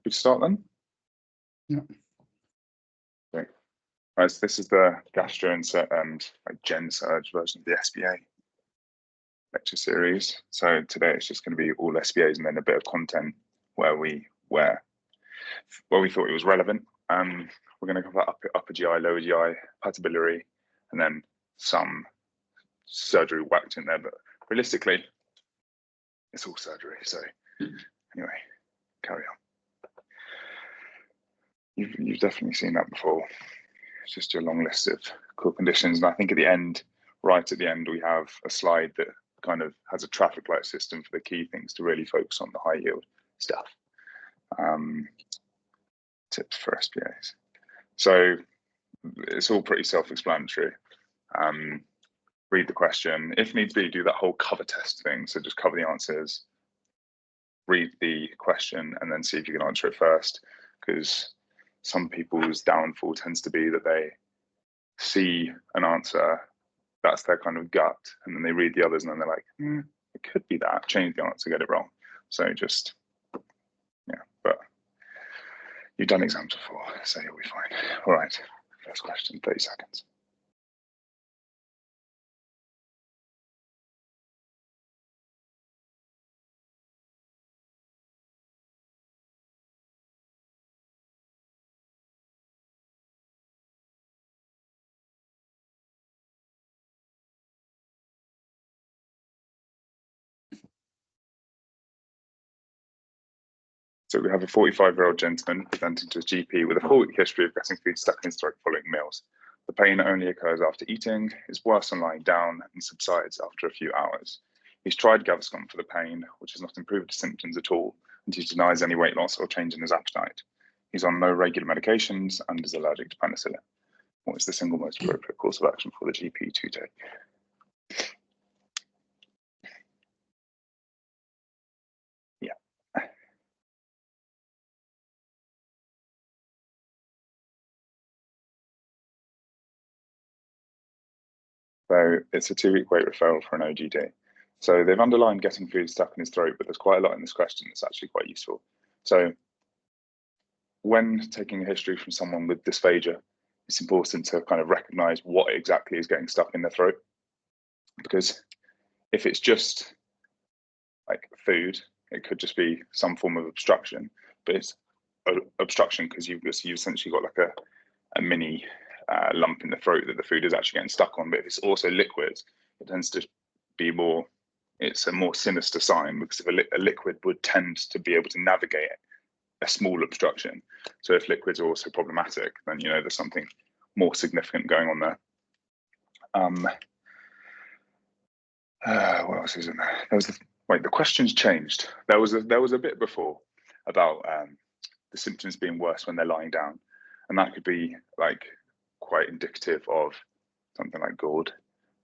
Happy to start then? Yeah. Great. Right, so this is the gastro and gen surge version of the SBA lecture series. So today it's just going to be all SBAs and then a bit of content where we thought it was relevant. We're going to cover upper GI, lower GI, hepatobiliary, and then some surgery whacked in there. But realistically, it's all surgery. So anyway, carry on. You've definitely seen that before. It's just your long list of core conditions. And I think at the end, right at the end, we have a slide that kind of has a traffic light system for the key things to really focus on the high yield stuff. Tips for SBAs. So it's all pretty self-explanatory. Read the question. If needs be, do that whole cover test thing. So just cover the answers, read the question, and then see if you can answer it first. Because some people's downfall tends to be that they see an answer, that's their kind of gut, and then they read the others and then they're like, it could be that, change the answer, get it wrong. So just, yeah, but you've done exams before, so you'll be fine. All right, first question, 30 seconds. So we have a 45-year-old gentleman presenting to his GP with a 4-week history of getting food stuck in his throat following meals. The pain only occurs after eating, is worse on lying down, and subsides after a few hours. He's tried Gaviscon for the pain, which has not improved his symptoms at all, and he denies any weight loss or change in his appetite. He's on no regular medications and is allergic to penicillin. What is the single most appropriate course of action for the GP to take? So it's a 2-week weight referral for an OGD. So they've underlined getting food stuck in his throat, but there's quite a lot in this question that's actually quite useful. So when taking a history from someone with dysphagia, it's important to kind of recognize what exactly is getting stuck in the throat. Because if it's just like food, it could just be some form of obstruction, but it's obstruction because you've essentially got like a mini lump in the throat that the food is actually getting stuck on. But if it's also liquid, it tends to be more, it's a more sinister sign, because if a liquid would tend to be able to navigate a small obstruction. So if liquids are also problematic, then you know there's something more significant going on there. What else is in there? There was the questions changed. There was a bit before about the symptoms being worse when they're lying down, and that could be like quite indicative of something like GORD,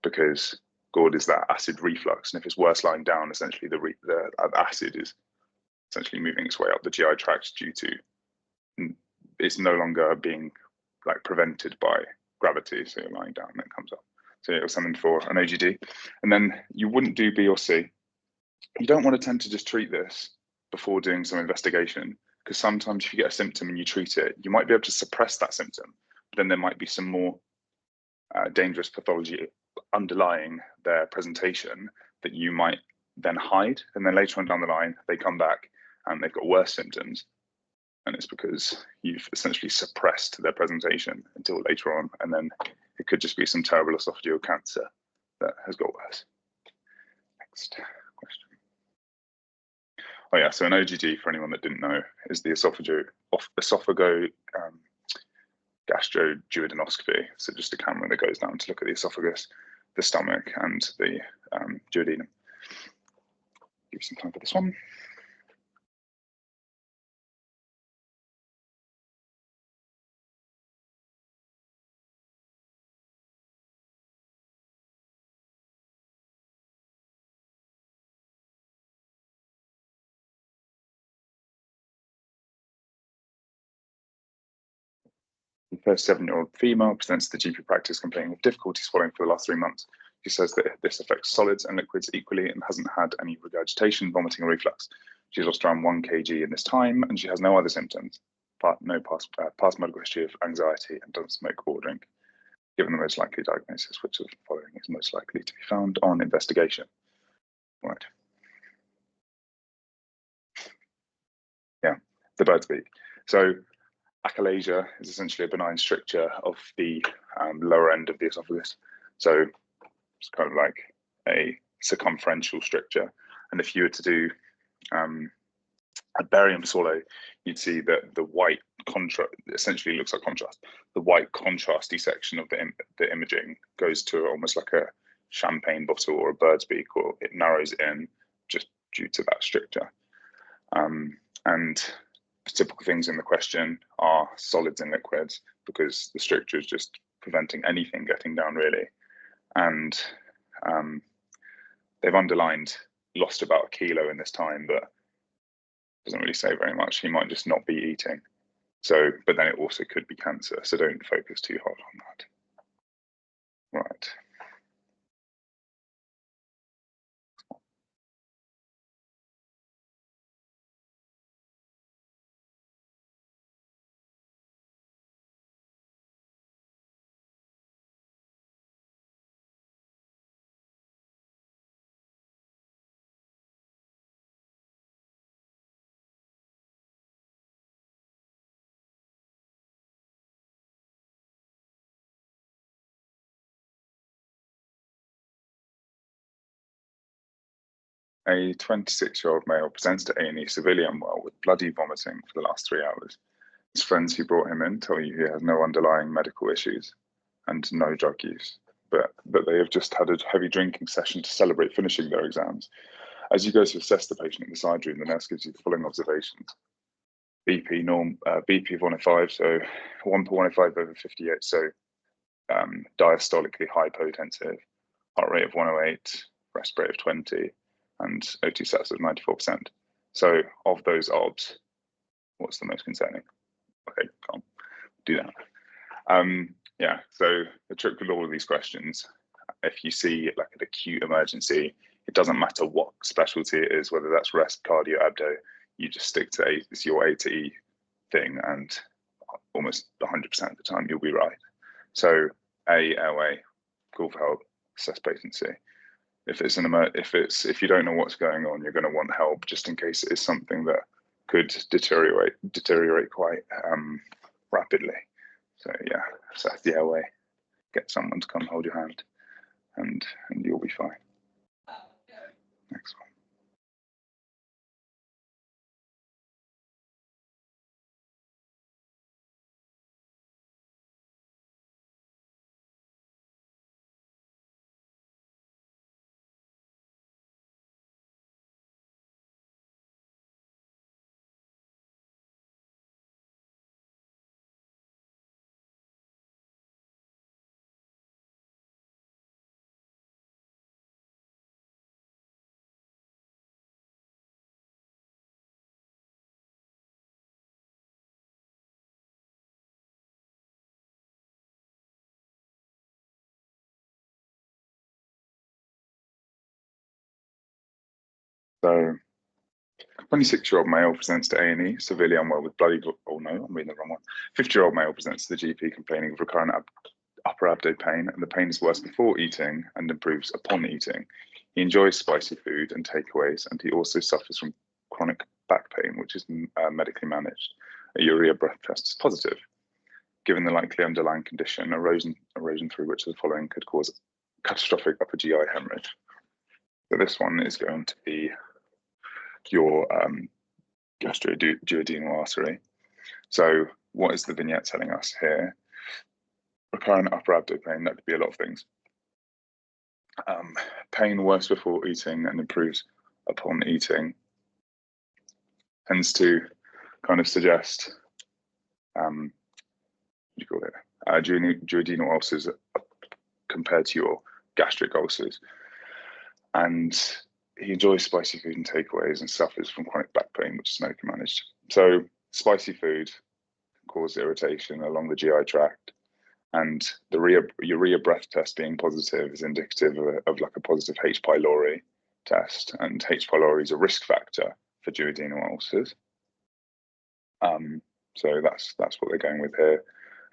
because GORD is that acid reflux, and if it's worse lying down, essentially the acid is essentially moving its way up the GI tract due to it's no longer being like prevented by gravity, so you're lying down and it comes up. So it was something for an OGD. And then you wouldn't do B or C. You don't want to tend to just treat this before doing some investigation, because sometimes if you get a symptom and you treat it, you might be able to suppress that symptom, but then there might be some more dangerous pathology underlying their presentation that you might then hide. And then later on down the line, they come back and they've got worse symptoms. And it's because you've essentially suppressed their presentation until later on. And then it could just be some terrible esophageal cancer that has got worse. Next question. Oh yeah, so an OGD, for anyone that didn't know, is the esophago gastroduodenoscopy. So just a camera that goes down to look at the esophagus, the stomach, and the duodenum. Give you some time for this one. The 37-year-old female presents to the GP practice complaining of difficulty swallowing for the last 3 months. She says that this affects solids and liquids equally and hasn't had any regurgitation, vomiting, or reflux. She's lost around 1 kg in this time, and she has no other symptoms, no past medical history of anxiety, and doesn't smoke or drink. Given the most likely diagnosis, which of the following is most likely to be found on investigation? Right. Yeah, the bird's beak. So achalasia is essentially a benign stricture of the lower end of the esophagus. So it's kind of like a circumferential stricture. And if you were to do a barium swallow, you'd see that the white contrast essentially looks like contrast. The white contrasty section of the imaging goes to almost like a champagne bottle or a bird's beak, or it narrows in just due to that stricture. And typical things in the question are solids and liquids, because the stricture is just preventing anything getting down really. And they've underlined lost about 1 kilo in this time, but doesn't really say very much. He might just not be eating. So, but then it also could be cancer. So don't focus too hard on that. Right. A 26-year-old male presents to A&E severely unwell with bloody vomiting for the last 3 hours. His friends who brought him in tell you he has no underlying medical issues and no drug use, but that they have just had a heavy drinking session to celebrate finishing their exams. As you go to assess the patient in the side room, the nurse gives you the following observations. BP BP of 105, so 1/105 over 58, so diastolically hypotensive, heart rate of 108, rest rate of 20, and O2 sats of 94%. So of those obs, what's the most concerning? Okay, can't do that. Yeah, so the trick with all of these questions, if you see like an acute emergency, it doesn't matter what specialty it is, whether that's rest, cardio, abdo, you just stick to it's your A to E thing, and almost 100% of the time you'll be right. So A, airway, call for help, assess patency. If if you don't know what's going on, you're going to want help just in case it is something that could deteriorate quite rapidly. So yeah, assess the airway, get someone to come hold your hand, and you'll be fine. Next one. So 26-year-old male presents to A&E, severely unwell with bloody, oh no, I'm reading the wrong one. 50-year-old male presents to the GP complaining of recurrent upper abdo pain, and the pain is worse before eating and improves upon eating. He enjoys spicy food and takeaways, and he also suffers from chronic back pain, which is medically managed. A urea breath test is positive. Given the likely underlying condition, erosion through which of the following could cause catastrophic upper GI hemorrhage. So this one is going to be your gastroduodenal artery. So what is the vignette telling us here? Recurrent upper abdo pain, that could be a lot of things. Pain worse before eating and improves upon eating tends to kind of suggest, what do you call it, duodenal ulcers compared to your gastric ulcers. And he enjoys spicy food and takeaways and suffers from chronic back pain, which is medically managed. So spicy food can cause irritation along the GI tract, and the urea breath test being positive is indicative of like a positive H. pylori test, and H. pylori is a risk factor for duodenal ulcers. So that's what they're going with here.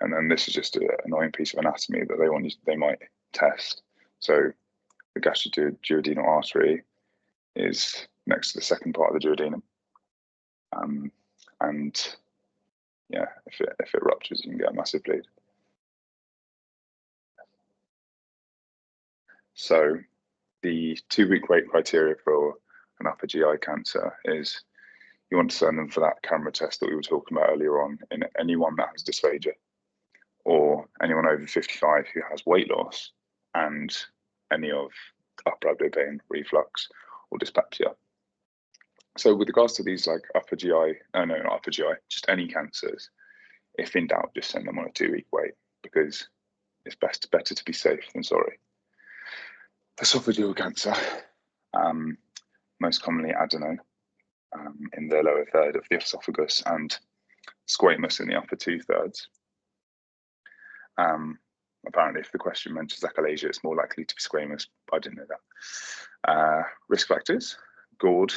And then this is just an annoying piece of anatomy that they might test. So the gastroduodenal artery is next to the second part of the duodenum. And yeah, if it ruptures, you can get a massive bleed. So the 2-week wait criteria for an upper GI cancer is you want to send them for that camera test that we were talking about earlier on in anyone that has dysphagia, or anyone over 55 who has weight loss and any of upper abdominal pain, reflux, or dyspepsia. So with regards to these like upper GI, not upper GI, just any cancers, if in doubt, just send them on a 2-week wait, because it's better to be safe than sorry. Esophageal cancer, most commonly adeno in the lower third of the esophagus and squamous in the upper 2/3. Apparently, if the question mentions achalasia, it's more likely to be squamous. I didn't know that. Risk factors: GORD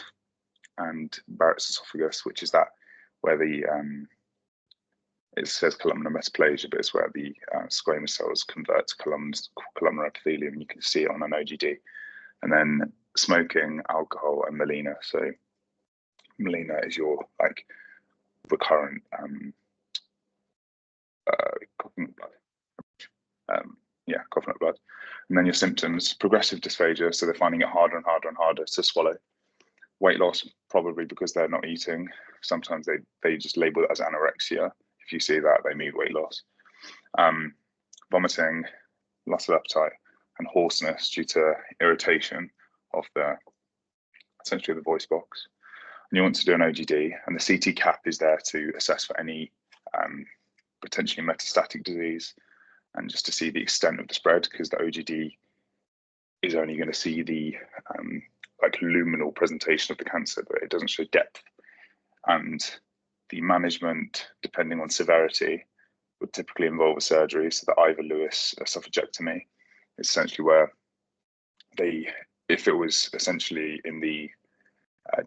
and Barrett's esophagus, which is that where the it says columnar metaplasia, but it's where the squamous cells convert to columnar epithelium, and you can see it on an OGD. And then smoking, alcohol, and melena. So melena is your like recurrent coughing blood. Coughing up blood. And then your symptoms: progressive dysphagia, so they're finding it harder and harder and harder to swallow. Weight loss, probably because they're not eating. Sometimes they just label it as anorexia. If you see that, they mean weight loss. Vomiting, loss of appetite, and hoarseness due to irritation of essentially the voice box. And you want to do an OGD, and the CT cap is there to assess for any potentially metastatic disease, and just to see the extent of the spread, because the OGD is only going to see the like luminal presentation of the cancer, but it doesn't show depth. And the management, depending on severity, would typically involve a surgery. So the Ivor-Lewis esophagectomy is essentially where if it was essentially in the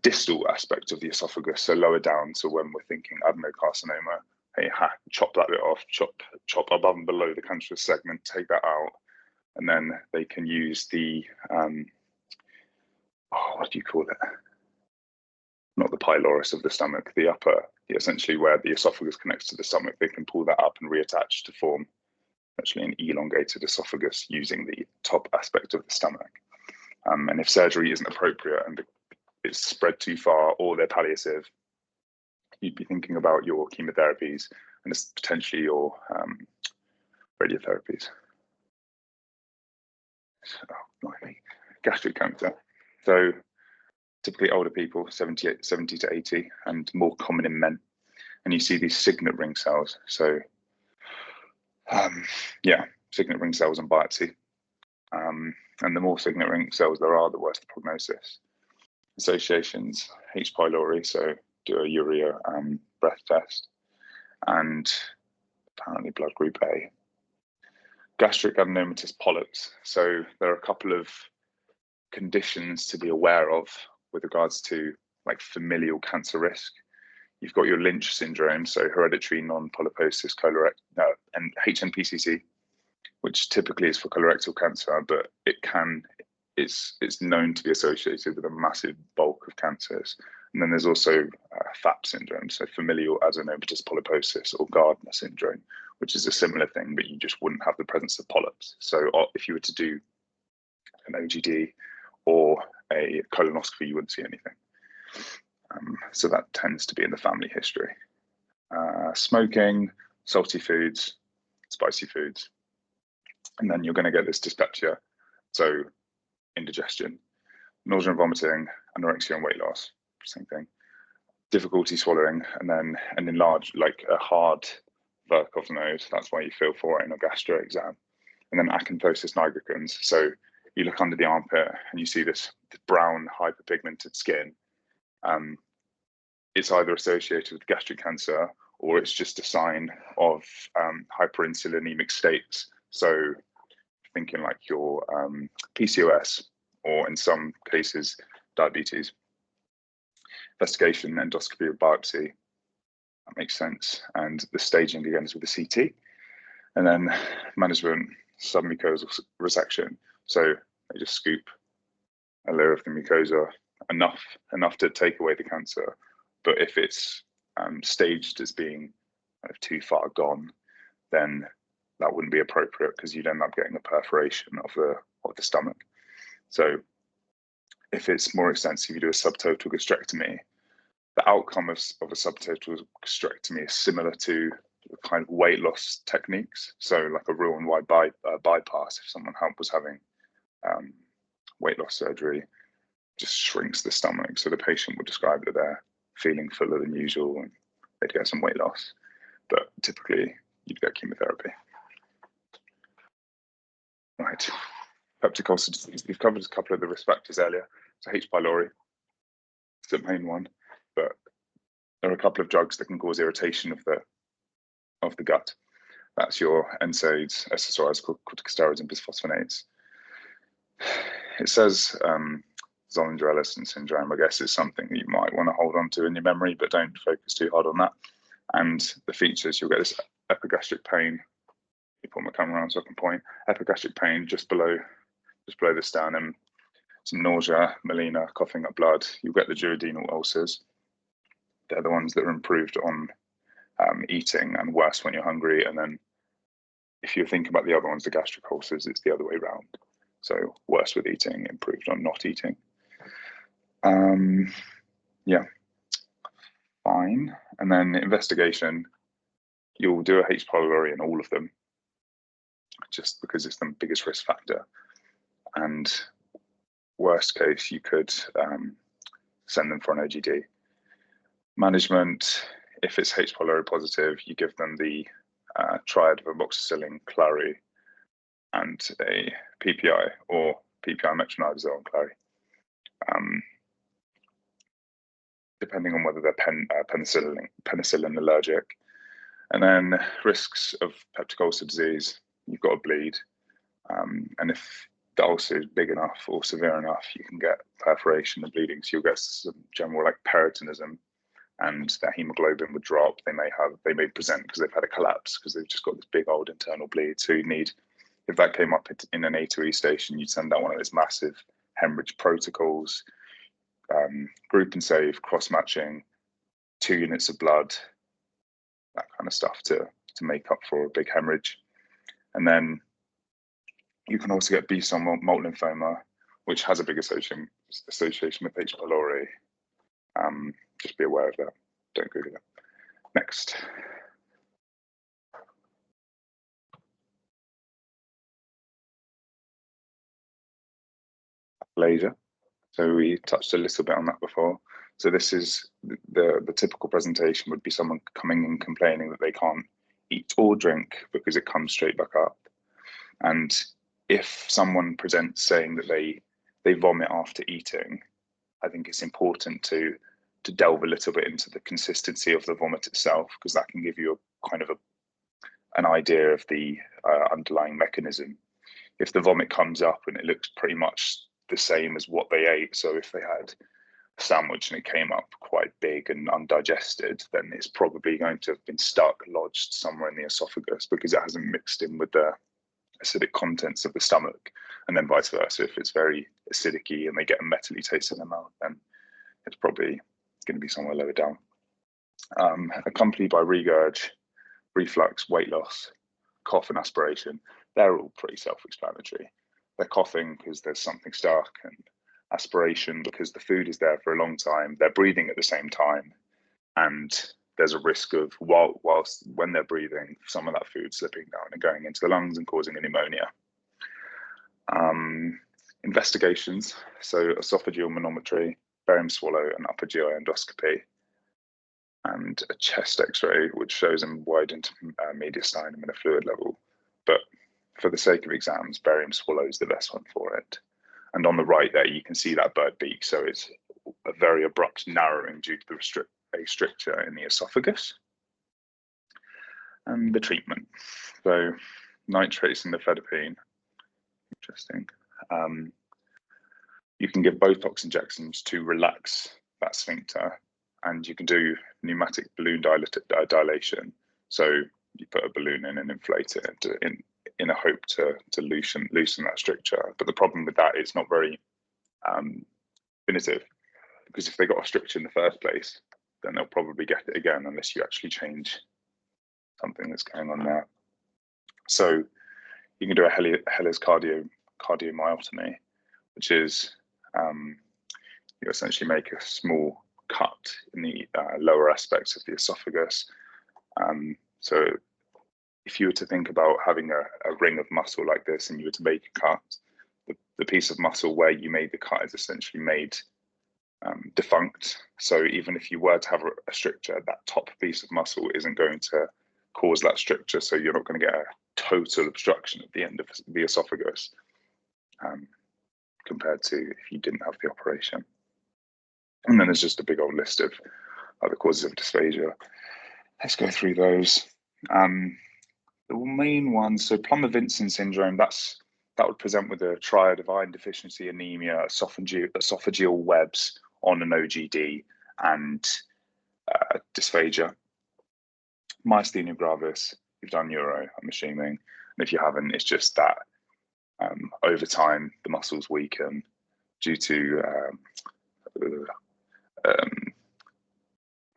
distal aspect of the esophagus, so lower down, so when we're thinking adenocarcinoma, hey, chop that bit off, chop above and below the cancerous segment, take that out, and then they can use the what do you call it? Not the pylorus of the stomach, essentially where the esophagus connects to the stomach. They can pull that up and reattach to form actually an elongated esophagus using the top aspect of the stomach. And if surgery isn't appropriate and it's spread too far, or they're palliative, you'd be thinking about your chemotherapies and potentially your radiotherapies. Gastric cancer. So typically older people, 70 to 80, and more common in men. And you see these signet ring cells. So signet ring cells on biopsy. And the more signet ring cells there are, the worse the prognosis. Associations: H. pylori, so do a urea breath test, and apparently blood group A. Gastric adenomatous polyps. So there are a couple of conditions to be aware of with regards to like familial cancer risk. You've got your Lynch syndrome, so hereditary non-polyposis and HNPCC, which typically is for colorectal cancer, but it's known to be associated with a massive bulk of cancers. And then there's also FAP syndrome, so familial adenomatous polyposis, or Gardner syndrome, which is a similar thing, but you just wouldn't have the presence of polyps. So if you were to do an OGD or a colonoscopy, you wouldn't see anything. So that tends to be in the family history. Smoking, salty foods, spicy foods. And then you're going to get this dyspepsia, so indigestion, nausea and vomiting, anorexia and weight loss, same thing. Difficulty swallowing, and then an enlarged, like a hard Virchow nose. That's why you feel for it in a gastro exam. And then acanthosis nigricans. So you look under the armpit and you see this brown hyperpigmented skin. It's either associated with gastric cancer, or it's just a sign of hyperinsulinemic states. So thinking like your PCOS, or in some cases, diabetes. Investigation, endoscopy or biopsy. That makes sense. And the staging again is with the CT. And then management, submucosal resection. So they just scoop a layer of the mucosa enough to take away the cancer. But if it's staged as being kind of too far gone, then that wouldn't be appropriate because you'd end up getting a perforation of the stomach. So if it's more extensive, you do a subtotal gastrectomy. The outcome of a subtotal gastrectomy is similar to the kind of weight loss techniques. So like a Roux-en-Y bypass, if someone was having weight loss surgery, just shrinks the stomach. So the patient would describe that they're feeling fuller than usual and they'd get some weight loss. But typically you'd get chemotherapy. Right. Peptic ulcer disease. We've covered a couple of the risk factors earlier. So H. pylori is the main one, but there are a couple of drugs that can cause irritation of the gut. That's your NSAIDs, SSRIs, corticosteroids, and bisphosphonates. It says Zollinger-Ellison syndrome. I guess is something that you might want to hold on to in your memory, but don't focus too hard on that. And the features, you'll get this epigastric pain. You put my camera around so I can point. Epigastric pain just below the sternum. Some nausea, melena, coughing up blood. You'll get the duodenal ulcers. They're the ones that are improved on eating and worse when you're hungry. And then if you're thinking about the other ones, the gastric ulcers, it's the other way around. So worse with eating, improved on not eating. Yeah, fine. And then investigation, you'll do a H. pylori in all of them, just because it's the biggest risk factor. And worst case, you could send them for an OGD. Management, if it's H. pylori positive, you give them the triad of amoxicillin, clary, and a PPI, or PPI metronidazole and clary, depending on whether they're penicillin allergic. And then risks of peptic ulcer disease, you've got to bleed. And if the ulcer is big enough or severe enough, you can get perforation and bleeding. So you'll get some general like peritonism, and their hemoglobin would drop. They may present because they've had a collapse because they've just got this big old internal bleed. So you need, if that came up in an A2E station, you'd send out one of those massive hemorrhage protocols, group and save, cross-matching, 2 units of blood, that kind of stuff to make up for a big hemorrhage. And then you can also get B-cell malt lymphoma, which has a big association with H. pylori. Just be aware of that. Don't Google it. Next. Laser. So we touched a little bit on that before. So this is the typical presentation would be someone coming and complaining that they can't eat or drink because it comes straight back up. And if someone presents saying that they vomit after eating, I think it's important to delve a little bit into the consistency of the vomit itself, because that can give you a kind of an idea of the underlying mechanism. If the vomit comes up and it looks pretty much the same as what they ate, so if they had a sandwich and it came up quite big and undigested, then it's probably going to have been stuck, lodged somewhere in the esophagus because it hasn't mixed in with the acidic contents of the stomach. And then vice versa, if it's very acidic-y and they get a metally taste in their mouth, then it's probably going to be somewhere lower down. Accompanied by regurg, reflux, weight loss, cough and aspiration. They're all pretty self-explanatory. They're coughing because there's something stuck, and aspiration because the food is there for a long time. They're breathing at the same time, and there's a risk of whilst when they're breathing, some of that food slipping down and going into the lungs and causing a pneumonia. Investigations, so esophageal manometry, barium swallow and upper GI endoscopy, and a chest x-ray which shows them widened mediastinum and a fluid level. But for the sake of exams, barium swallow is the best one for it. And on the right there, you can see that bird beak. So it's a very abrupt narrowing due to a stricture in the esophagus. And the treatment. So nitrates and nifedipine. Interesting. You can give Botox injections to relax that sphincter and you can do pneumatic balloon dilation. So you put a balloon in and inflate it in a hope to loosen that stricture. But the problem with that, it's not very definitive, because if they got a stricture in the first place, then they'll probably get it again unless you actually change something that's going on there. So you can do a Heller's cardiomyotomy, which is you essentially make a small cut in the lower aspects of the esophagus. So if you were to think about having a ring of muscle like this and you were to make a cut, the piece of muscle where you made the cut is essentially made defunct. So even if you were to have a stricture, that top piece of muscle isn't going to cause that stricture. So you're not going to get a total obstruction at the end of the esophagus compared to if you didn't have the operation. And then there's just a big old list of other causes of dysphagia. Let's go through those. The main ones, so Plummer-Vinson syndrome, that would present with a triad of iron deficiency, anemia, esophageal webs on an OGD, and dysphagia. Myasthenia gravis, you've done neuro, I'm assuming. And if you haven't, it's just that over time, the muscles weaken due to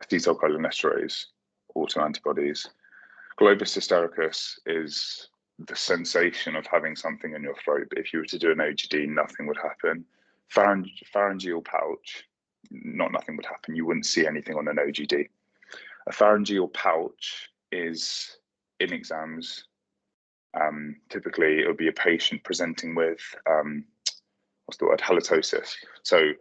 acetylcholinesterase autoantibodies. Globus hystericus is the sensation of having something in your throat, but if you were to do an OGD, nothing would happen. Pharyngeal pouch, nothing would happen. You wouldn't see anything on an OGD. A pharyngeal pouch is, in exams, typically it would be a patient presenting with, halitosis. So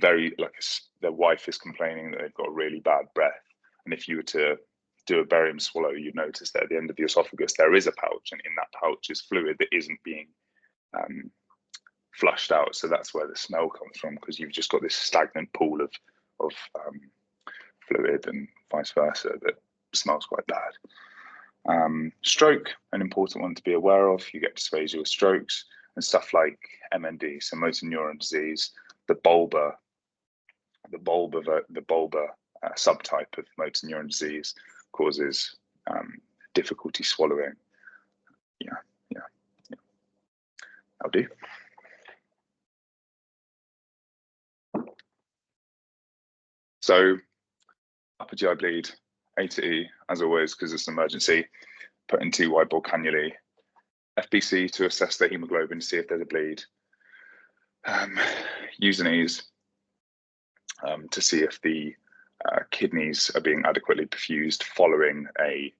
their wife is complaining that they've got a really bad breath. And if you were to do a barium swallow, you notice that at the end of the esophagus, there is a pouch, and in that pouch is fluid that isn't being flushed out. So that's where the smell comes from, because you've just got this stagnant pool of fluid, and vice versa, that smells quite bad. Stroke, an important one to be aware of. You get dysphagia with strokes and stuff like MND, so motor neuron disease. The bulbar subtype of motor neuron disease causes difficulty swallowing. Yeah. That'll do. So upper GI bleed, A to E, as always, because it's an emergency, put in 2 wide bore cannulae. FBC to assess the hemoglobin, see if there's a bleed. Use an ease to see if the kidneys are being adequately perfused following a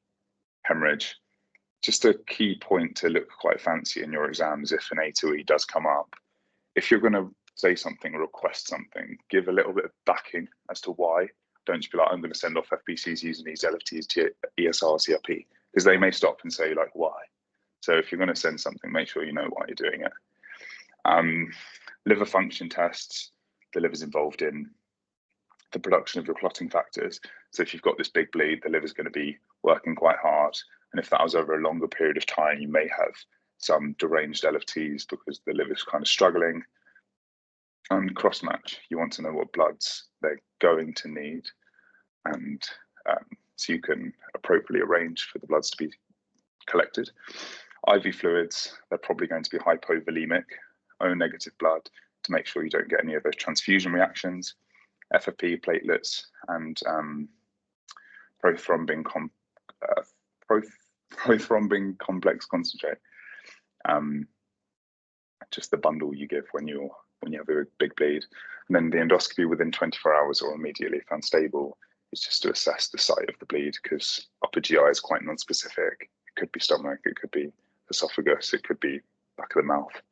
hemorrhage. Just a key point to look quite fancy in your exams if an A to E does come up. If you're going to say something or request something, give a little bit of backing as to why. Don't just be like, I'm going to send off FBCs using these LFTs to ESR, CRP, because they may stop and say, like, why? So if you're going to send something, make sure you know why you're doing it. Liver function tests, the liver's involved in the production of your clotting factors. So if you've got this big bleed, the liver's going to be working quite hard. And if that was over a longer period of time, you may have some deranged LFTs because the liver's kind of struggling. And cross match, you want to know what bloods they're going to need, and so you can appropriately arrange for the bloods to be collected. IV fluids, they're probably going to be hypovolemic, O negative blood, to make sure you don't get any of those transfusion reactions. FFP platelets and prothrombin complex concentrate. Just the bundle you give when you have a big bleed. And then the endoscopy within 24 hours or immediately if unstable is just to assess the site of the bleed, because upper GI is quite non-specific. It could be stomach, it could be esophagus, it could be back of the mouth.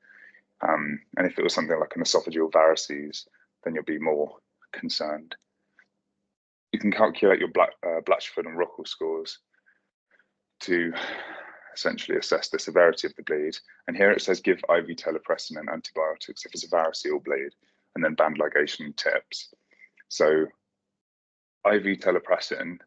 And if it was something like an esophageal varices, then you'll be more concerned. You can calculate your Blatchford and Rockall scores to essentially assess the severity of the bleed. And here it says give IV telepressin and antibiotics if it's a variceal bleed, and then band ligation tips. So IV telepressin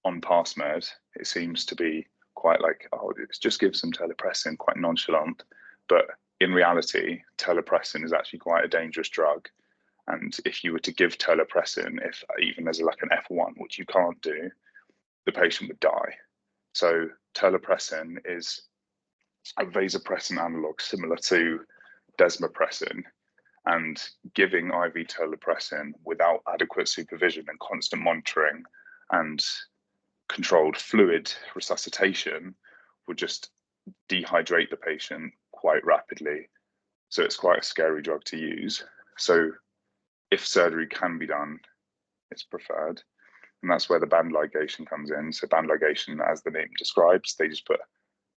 on PassMed, it seems to be quite like, oh, it's just give some telepressin, quite nonchalant. But in reality, telepressin is actually quite a dangerous drug. And if you were to give terlipressin, if even as like an F1, which you can't do, the patient would die. So terlipressin is a vasopressin analog similar to desmopressin, and giving IV terlipressin without adequate supervision and constant monitoring and controlled fluid resuscitation would just dehydrate the patient quite rapidly. So it's quite a scary drug to use. So if surgery can be done, it's preferred. And that's where the band ligation comes in. So band ligation, as the name describes, they just put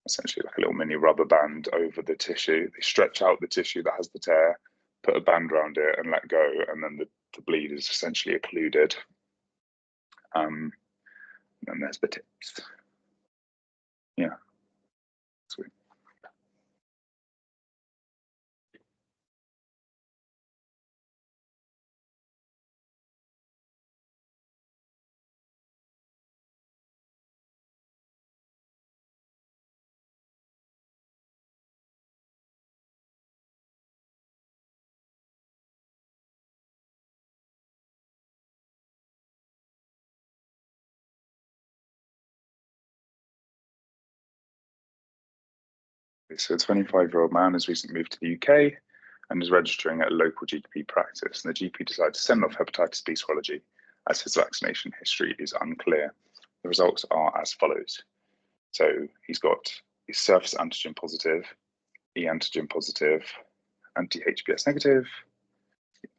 essentially like a little mini rubber band over the tissue. They stretch out the tissue that has the tear, put a band around it and let go, and then the bleed is essentially occluded. And then there's the tips. Yeah, sweet. So a 25-year-old man has recently moved to the UK and is registering at a local GP practice. And the GP decided to send off hepatitis B serology as his vaccination history is unclear. The results are as follows. So he's got his surface antigen positive, E antigen positive, anti-HBs negative,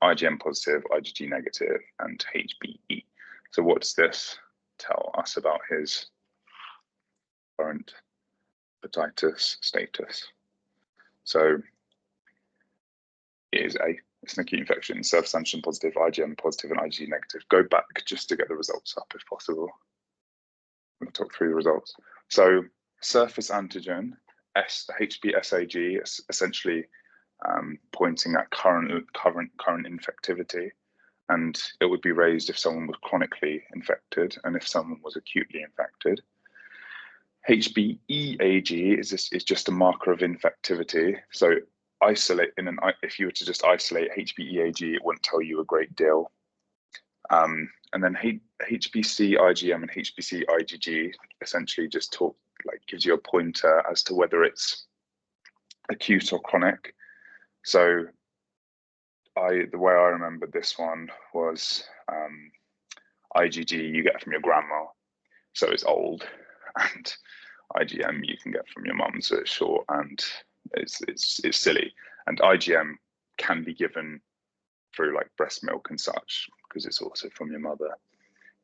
IgM positive, IgG negative, and HBE. So what does this tell us about his current hepatitis status? So it is it's an acute infection, surface antigen positive, IgM positive, and IgG negative. Go back just to get the results up if possible. We'll talk through the results. So surface antigen, HBsAg, is essentially pointing at current infectivity, and it would be raised if someone was chronically infected and if someone was acutely infected. HBeAg is just a marker of infectivity. So if you were to just isolate HBeAg, it wouldn't tell you a great deal. And then HBc IgM and HBc IgG essentially just gives you a pointer as to whether it's acute or chronic. So the way I remember this one was IgG you get from your grandma, so it's old, and IgM you can get from your mum, so it's short and it's silly. And IgM can be given through like breast milk and such because it's also from your mother.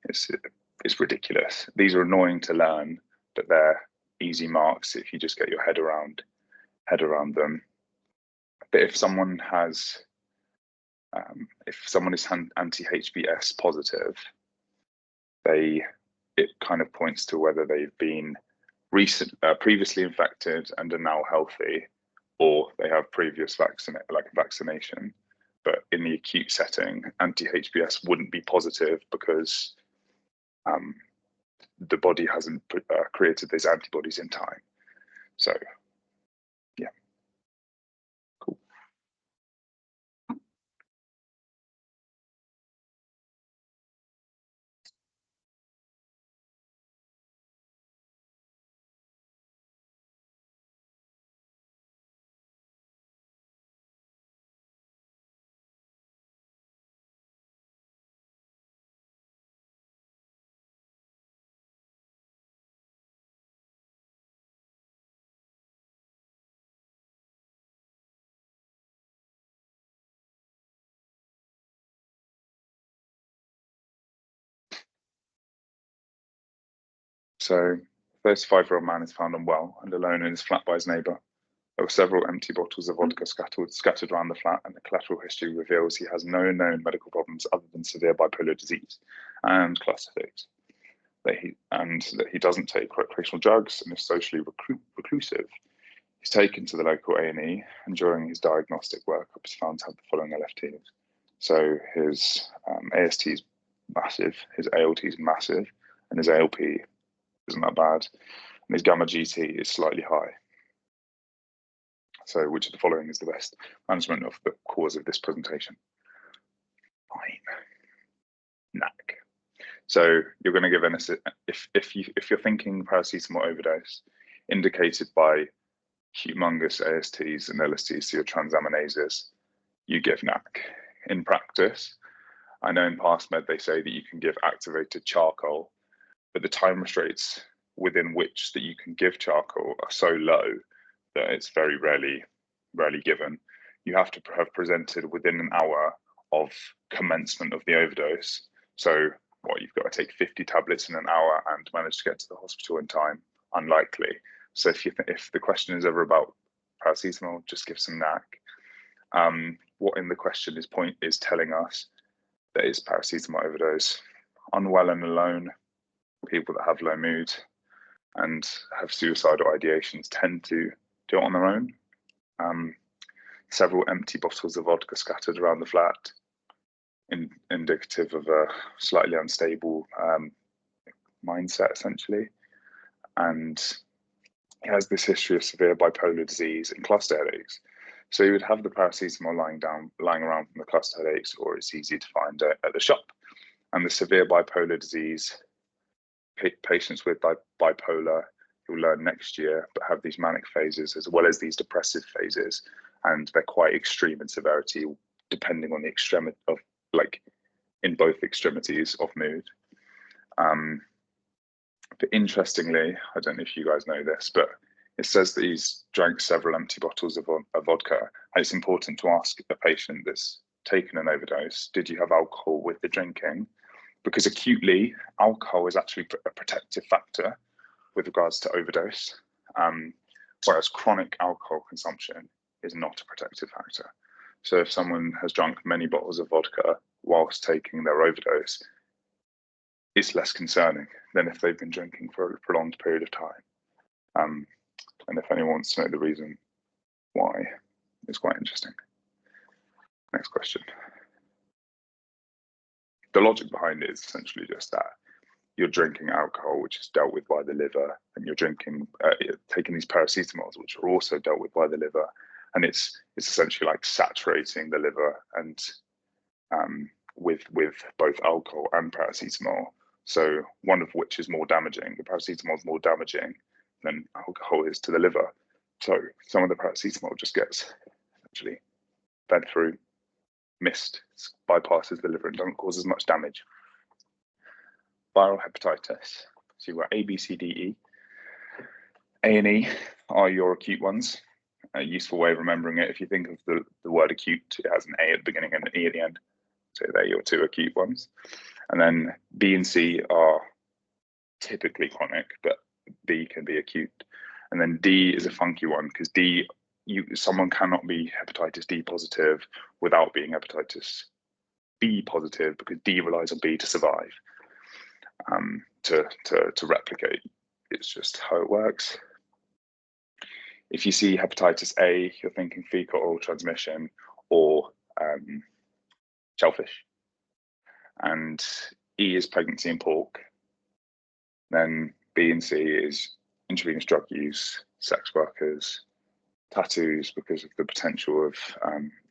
It's ridiculous. These are annoying to learn, but they're easy marks if you just get your head around them. But if someone is anti-HBs positive, it kind of points to whether they've been previously infected and are now healthy, or they have previous vaccination. But in the acute setting, anti-HBs wouldn't be positive because the body hasn't created these antibodies in time. So, yeah, cool. So, 35-year-old man is found unwell and alone in his flat by his neighbour. There were several empty bottles of vodka scattered around the flat, and the collateral history reveals he has no known medical problems other than severe bipolar disease and cluster fix. That he doesn't take recreational drugs and is socially reclusive. He's taken to the local A&E, and during his diagnostic workup, is found to have the following LFTs. So his AST is massive, his ALT is massive, and his ALP isn't that bad, and his gamma GT is slightly high. So which of the following is the best management of the cause of this presentation? Fine. NAC. So you're going to give an if you're thinking paracetamol overdose indicated by humongous ASTs and LSTs to your transaminases, you give NAC. In practice, I know in PassMed they say that you can give activated charcoal, but the time restraints within which that you can give charcoal are so low that it's very rarely given. You have to have presented within an hour of commencement of the overdose. So what, you've got to take 50 tablets in an hour and manage to get to the hospital in time? Unlikely. So if the question is ever about paracetamol, just give some NAC. What in the question is telling us that it's paracetamol overdose. Unwell and alone, people that have low mood and have suicidal ideations tend to do it on their own. Several empty bottles of vodka scattered around the flat, indicative of a slightly unstable mindset, essentially. And he has this history of severe bipolar disease and cluster headaches. So he would have the paracetamol lying around from the cluster headaches, or it's easy to find at the shop. And the severe bipolar disease, patients with bipolar, you'll learn next year, but have these manic phases as well as these depressive phases, and they're quite extreme in severity, depending on the extremity of, like, in both extremities of mood. But interestingly, I don't know if you guys know this, but it says that he's drank several empty bottles of vodka. And it's important to ask a patient that's taken an overdose, did you have alcohol with the drinking? Because acutely, alcohol is actually a protective factor with regards to overdose, whereas chronic alcohol consumption is not a protective factor. So if someone has drunk many bottles of vodka whilst taking their overdose, it's less concerning than if they've been drinking for a prolonged period of time. And if anyone wants to know the reason why, it's quite interesting. Next question. The logic behind it is essentially just that you're drinking alcohol, which is dealt with by the liver, and you're taking these paracetamols, which are also dealt with by the liver, and it's essentially like saturating the liver and with both alcohol and paracetamol. So one of which is more damaging. The paracetamol is more damaging than alcohol is to the liver. So some of the paracetamol just gets actually fed through, missed, bypasses the liver and doesn't cause as much damage. Viral hepatitis. So you've got A, B, C, D, E. A and E are your acute ones. A useful way of remembering it, if you think of the word acute, it has an A at the beginning and an E at the end. So they're your two acute ones. And then B and C are typically chronic, but B can be acute. And then D is a funky one, because D, someone cannot be hepatitis D positive without being hepatitis B positive, because D relies on B to survive, to replicate. It's just how it works. If you see hepatitis A, you're thinking fecal oral transmission or shellfish. And E is pregnancy and pork. Then B and C is intravenous drug use, sex workers, tattoos because of the potential of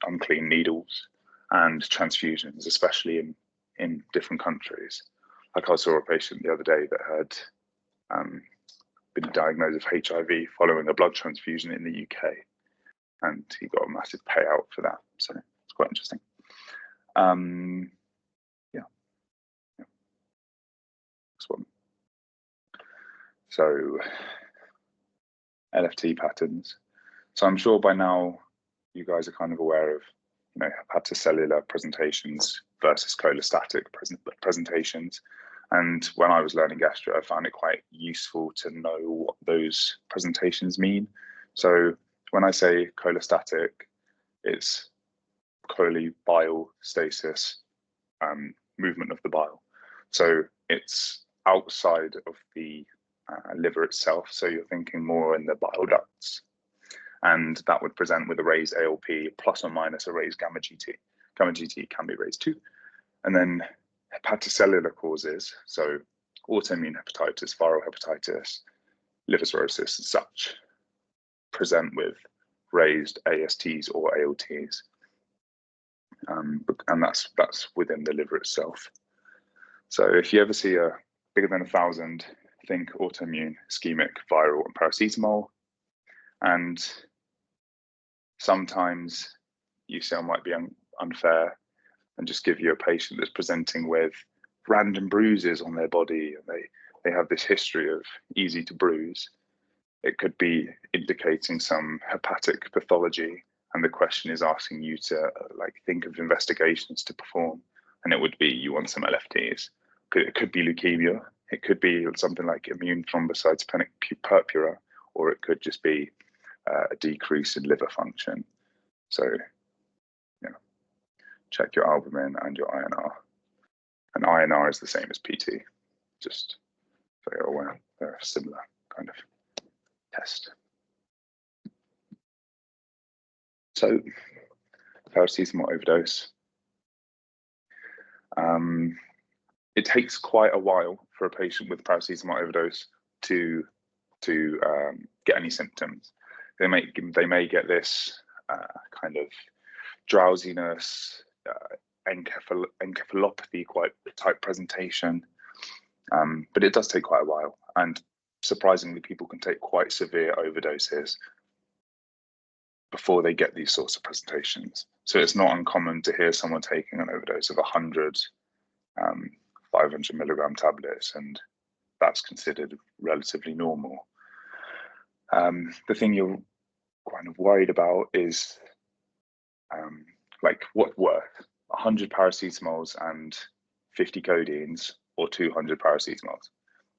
unclean needles, and transfusions, especially in different countries. Like I saw a patient the other day that had been diagnosed with HIV following a blood transfusion in the UK, and he got a massive payout for that. So it's quite interesting. Yeah. Next one. So LFT patterns. So I'm sure by now you guys are kind of aware of, hepatocellular presentations versus cholestatic presentations. And when I was learning gastro, I found it quite useful to know what those presentations mean. So when I say cholestatic, it's chole, bile, stasis, movement of the bile. So it's outside of the liver itself. So you're thinking more in the bile ducts. And that would present with a raised ALP plus or minus a raised gamma GT. Gamma GT can be raised too. And then hepatocellular causes, so autoimmune hepatitis, viral hepatitis, liver cirrhosis and such, present with raised ASTs or ALTs. and that's within the liver itself. So if you ever see a bigger than 1,000, think autoimmune, ischemic, viral, and paracetamol. And sometimes UCL might be unfair and just give you a patient that's presenting with random bruises on their body, and they have this history of easy to bruise. It could be indicating some hepatic pathology, and the question is asking you to think of investigations to perform, and it would be you want some LFTs. It could be leukemia, it could be something like immune thrombocytopenic purpura, or it could just be a decrease in liver function. So, check your albumin and your INR. And INR is the same as PT, just so you're aware. They're a similar kind of test. So, paracetamol overdose. It takes quite a while for a patient with paracetamol overdose to get any symptoms. They may get this kind of drowsiness, encephalopathy type presentation, but it does take quite a while. And surprisingly, people can take quite severe overdoses before they get these sorts of presentations. So it's not uncommon to hear someone taking an overdose of 100 500 milligram tablets, and that's considered relatively normal. The thing you're kind of worried about is what's worse, 100 paracetamols and 50 codeines, or 200 paracetamols?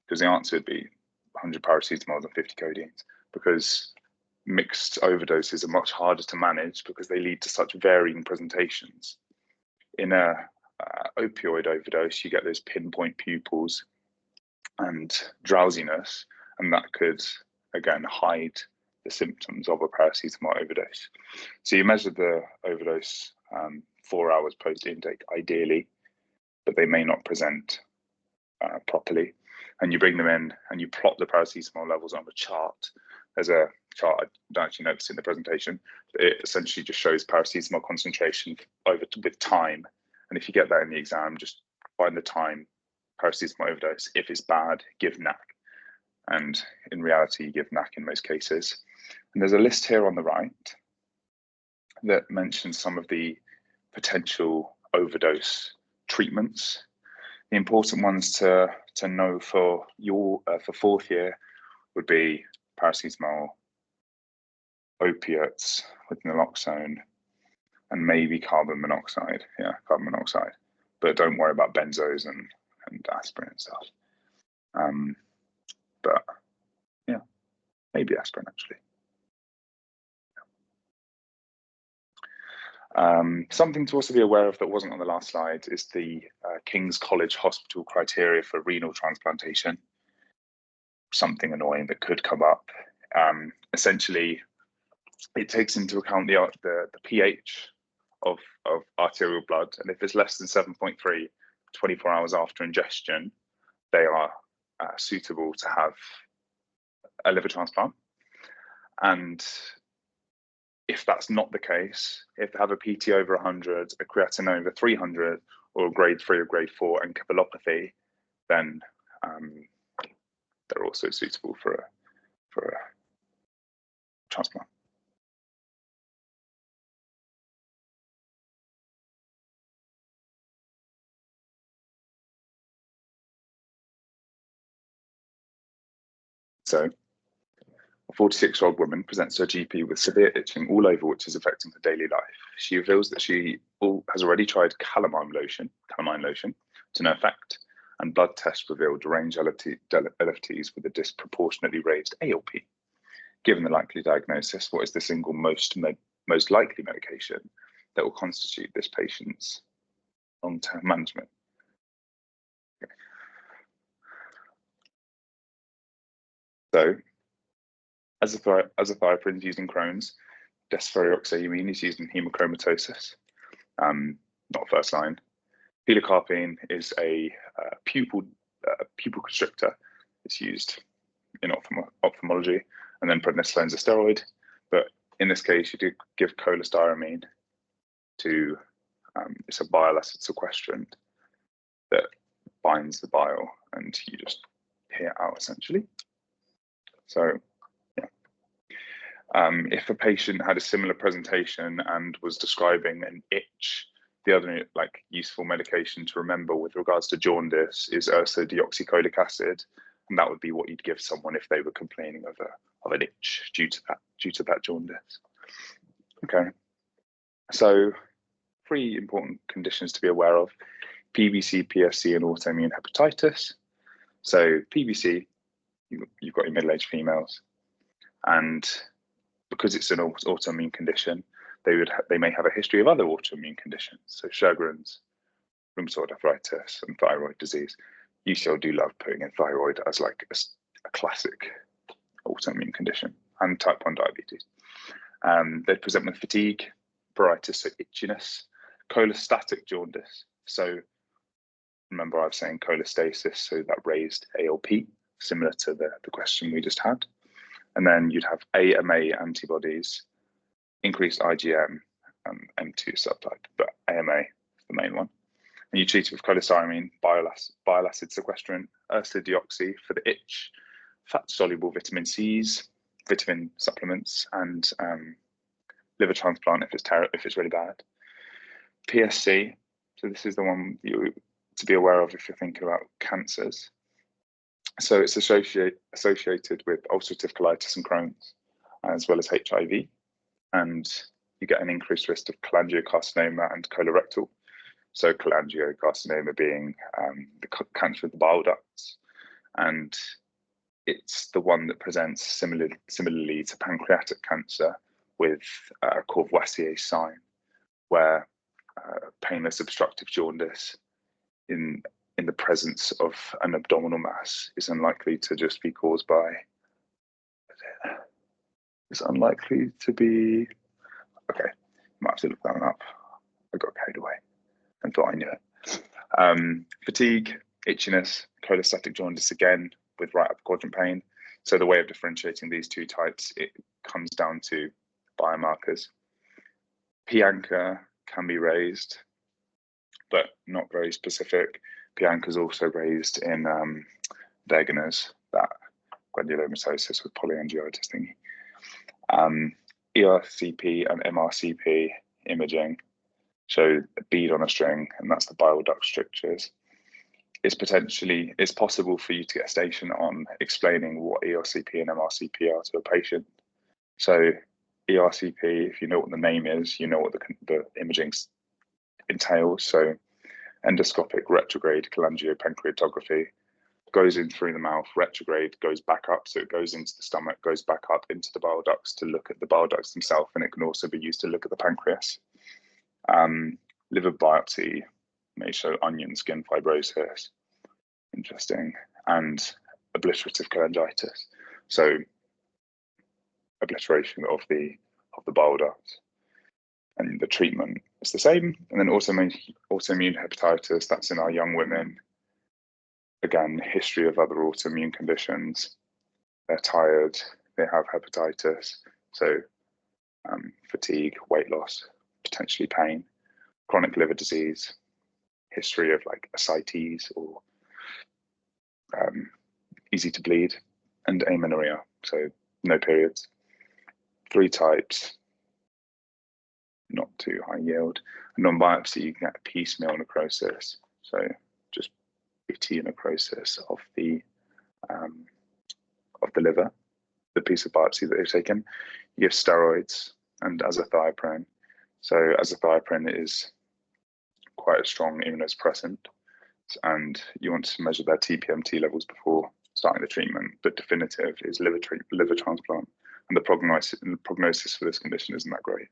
Because the answer would be 100 paracetamols and 50 codeines, because mixed overdoses are much harder to manage because they lead to such varying presentations. In a opioid overdose, you get those pinpoint pupils and drowsiness, and that could again hide the symptoms of a paracetamol overdose. So you measure the overdose 4 hours post intake ideally, but they may not present properly, and you bring them in and you plot the paracetamol levels on a chart. There's a chart I don't actually notice in the presentation. It essentially just shows paracetamol concentration with time. And if you get that in the exam, just find the time paracetamol overdose. If it's bad, give NAC. And in reality, you give NAC in most cases. And there's a list here on the right that mentions some of the potential overdose treatments. The important ones to know for fourth year would be paracetamol, opiates with naloxone, and maybe carbon monoxide. Yeah, carbon monoxide. But don't worry about benzos and aspirin and stuff. But yeah, maybe aspirin actually. Something to also be aware of that wasn't on the last slide is the King's College Hospital criteria for renal transplantation. Something annoying that could come up. Essentially, it takes into account the pH of arterial blood, and if it's less than 7.3 24 hours after ingestion, they are suitable to have a liver transplant. And if that's not the case, if they have a PT over 100, a creatinine over 300, or a grade 3 or grade 4 encephalopathy, then they're also suitable for a transplant. So, a 46-year-old woman presents to her GP with severe itching all over, which is affecting her daily life. She reveals that she has already tried calamine lotion to no effect, and blood tests revealed deranged LFTs with a disproportionately raised ALP. Given the likely diagnosis, what is the single most likely medication that will constitute this patient's long-term management? Okay. So, azathioprine is used in Crohn's. Desferrioxamine is used in hemochromatosis, not first line. Pilocarpine is a pupil constrictor. It's used in ophthalmology, and then prednisolone is a steroid. But in this case, you do give cholestyramine to It's a bile acid sequestrant that binds the bile, and you just pee it out essentially. So, yeah. If a patient had a similar presentation and was describing an itch, the other useful medication to remember with regards to jaundice is ursodeoxycholic acid, and that would be what you'd give someone if they were complaining of an itch due to that jaundice. Okay, so 3 important conditions to be aware of: PBC, PSC, and autoimmune hepatitis. So PBC, you've got your middle-aged females, and because it's an autoimmune condition, they may have a history of other autoimmune conditions, so Sjogren's, rheumatoid arthritis, and thyroid disease. UCL do love putting in thyroid as like a classic autoimmune condition, and type 1 diabetes. They present with fatigue, pruritus, so itchiness, cholestatic jaundice. So remember I was saying cholestasis, so that raised ALP, similar to the question we just had. And then you'd have AMA antibodies, increased IgM, M2 subtype, but AMA is the main one. And you treat it with cholestyramine, bile acid sequestrant, ursodeoxy for the itch, fat-soluble vitamin C's, vitamin supplements, and liver transplant if it's really bad. PSC, so this is the one to be aware of if you're thinking about cancers. So it's associated with ulcerative colitis and Crohn's, as well as HIV, and you get an increased risk of cholangiocarcinoma and colorectal. So cholangiocarcinoma being the cancer of the bile ducts, and it's the one that presents similarly to pancreatic cancer with Courvoisier's sign, where painless obstructive jaundice in the presence of an abdominal mass is unlikely to just be caused by. It's unlikely to be. Okay, might have to look that one up. I got carried away and thought I knew it. Fatigue, itchiness, cholestatic jaundice again with right upper quadrant pain. So the way of differentiating these 2 types, it comes down to biomarkers. P-ANCA can be raised, but not very specific. P-ANCA is also raised in Wegener's, that granulomatosis with polyangiitis thingy. ERCP and MRCP imaging show a bead on a string, and that's the bile duct strictures. It's possible for you to get a station on explaining what ERCP and MRCP are to a patient. So ERCP, if you know what the name is, you know what the imaging entails. So endoscopic retrograde cholangiopancreatography goes in through the mouth, retrograde goes back up, so it goes into the stomach, goes back up into the bile ducts to look at the bile ducts themselves, and it can also be used to look at the pancreas. Liver biopsy may show onion skin fibrosis, interesting, and obliterative cholangitis, so obliteration of the bile ducts. And the treatment is the same. And then autoimmune hepatitis, that's in our young women. Again, history of other autoimmune conditions. They're tired, they have hepatitis, so fatigue, weight loss, potentially pain, chronic liver disease, history of like ascites or easy to bleed, and amenorrhea, so no periods. 3 types, not too high yield. Non-biopsy, you can get piecemeal necrosis, so just bitty necrosis of the liver, the piece of biopsy that they've taken. You give steroids and azathioprine. So azathioprine is quite a strong immunosuppressant, and you want to measure their TPMT levels before starting the treatment. But definitive is liver transplant, and the prognosis for this condition isn't that great.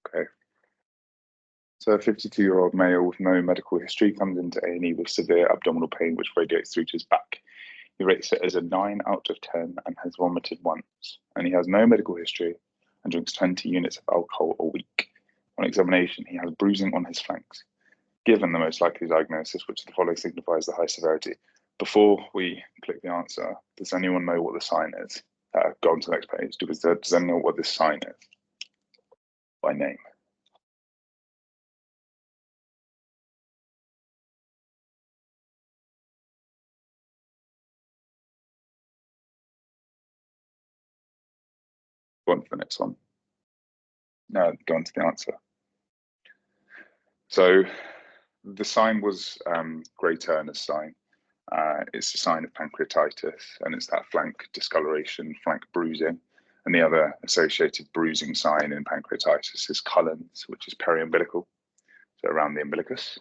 Okay, So a 52-year-old male with no medical history comes into A&E with severe abdominal pain, which radiates through to his back. He rates it as a 9 out of 10 and has vomited once. And he has no medical history and drinks 20 units of alcohol a week. On examination, he has bruising on his flanks. Given the most likely diagnosis, which of the following signifies the high severity? Before we click the answer, does anyone know what the sign is? Go on to the next page. Does anyone know what this sign is by name? Go on to the next one. No, go on to the answer. So the sign was Gray Turner's sign. It's a sign of pancreatitis, and it's that flank discoloration, flank bruising. And the other associated bruising sign in pancreatitis is Cullen's, which is periumbilical, so around the umbilicus.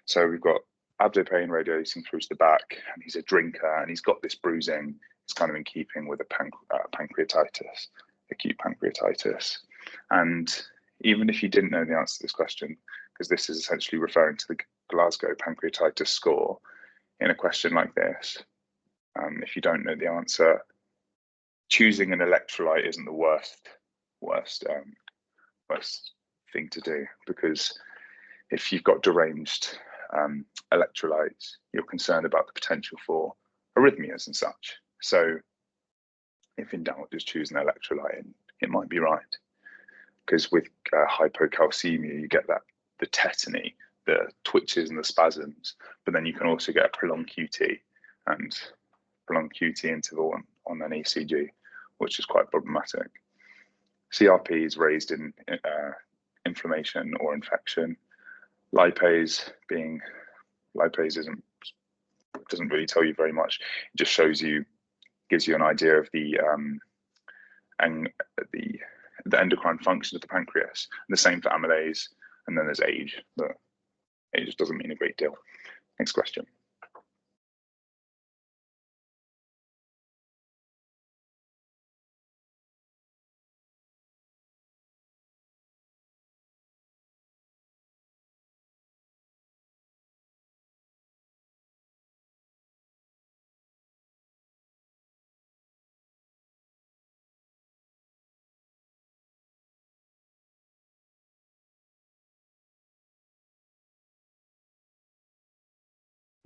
So we've got abdo pain radiating through to the back, and he's a drinker, and he's got this bruising. It's kind of in keeping with a pancreatitis, acute pancreatitis. And even if you didn't know the answer to this question, because this is essentially referring to the Glasgow pancreatitis score, in a question like this, if you don't know the answer, choosing an electrolyte isn't the worst thing to do, because if you've got deranged electrolytes, you're concerned about the potential for arrhythmias and such. So if in doubt, just choose an electrolyte and it might be right. Because with hypocalcemia, you get the tetany, the twitches and the spasms, but then you can also get a prolonged QT and prolonged QT interval on an ECG, which is quite problematic. CRP is raised in inflammation or infection. Lipase doesn't really tell you very much. It just gives you an idea of the endocrine function of the pancreas. And the same for amylase. And then there's age, but age doesn't mean a great deal. Next question.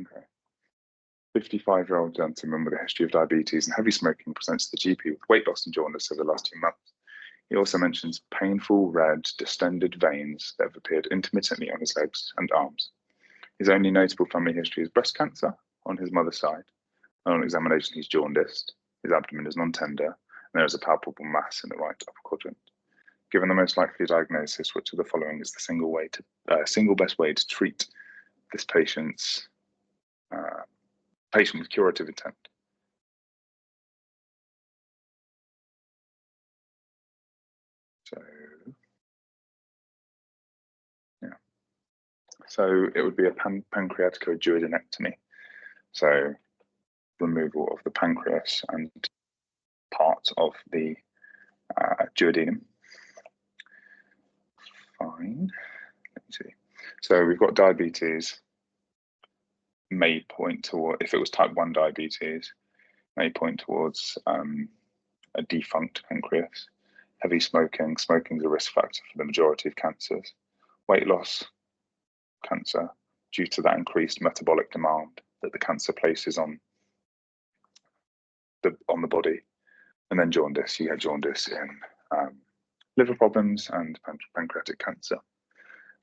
Okay. 55-year-old gentleman with a history of diabetes and heavy smoking presents to the GP with weight loss and jaundice over the last 2 months. He also mentions painful red distended veins that have appeared intermittently on his legs and arms. His only notable family history is breast cancer on his mother's side. And on examination, he's jaundiced. His abdomen is non-tender, and there is a palpable mass in the right upper quadrant. Given the most likely diagnosis, which of the following is the single best way to treat this patient with curative intent? So it would be a pancreaticoduodenectomy. So removal of the pancreas and part of the duodenum. Fine. Let me see. So we've got diabetes. May point toward, if it was type 1 diabetes, may point towards a defunct pancreas. Heavy smoking. Smoking is a risk factor for the majority of cancers. Weight loss, cancer, due to that increased metabolic demand that the cancer places on the body. And then jaundice. You had jaundice in liver problems and pancreatic cancer.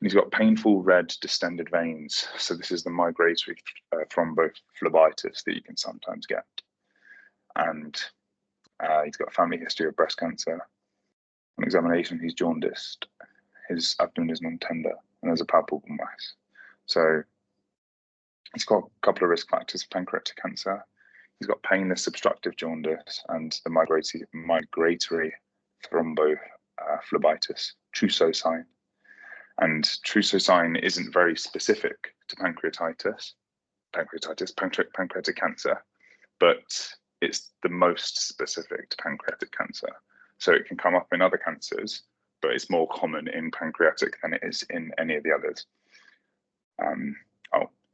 And he's got painful red distended veins. So this is the migratory thrombophlebitis that you can sometimes get. And he's got a family history of breast cancer. On examination, he's jaundiced. His abdomen is non-tender and there's a palpable mass. So he's got a couple of risk factors for pancreatic cancer. He's got painless obstructive jaundice and the migratory thrombophlebitis, Trousseau sign. And Trousseau sign isn't very specific to pancreatic cancer, but it's the most specific to pancreatic cancer. So it can come up in other cancers, but it's more common in pancreatic than it is in any of the others.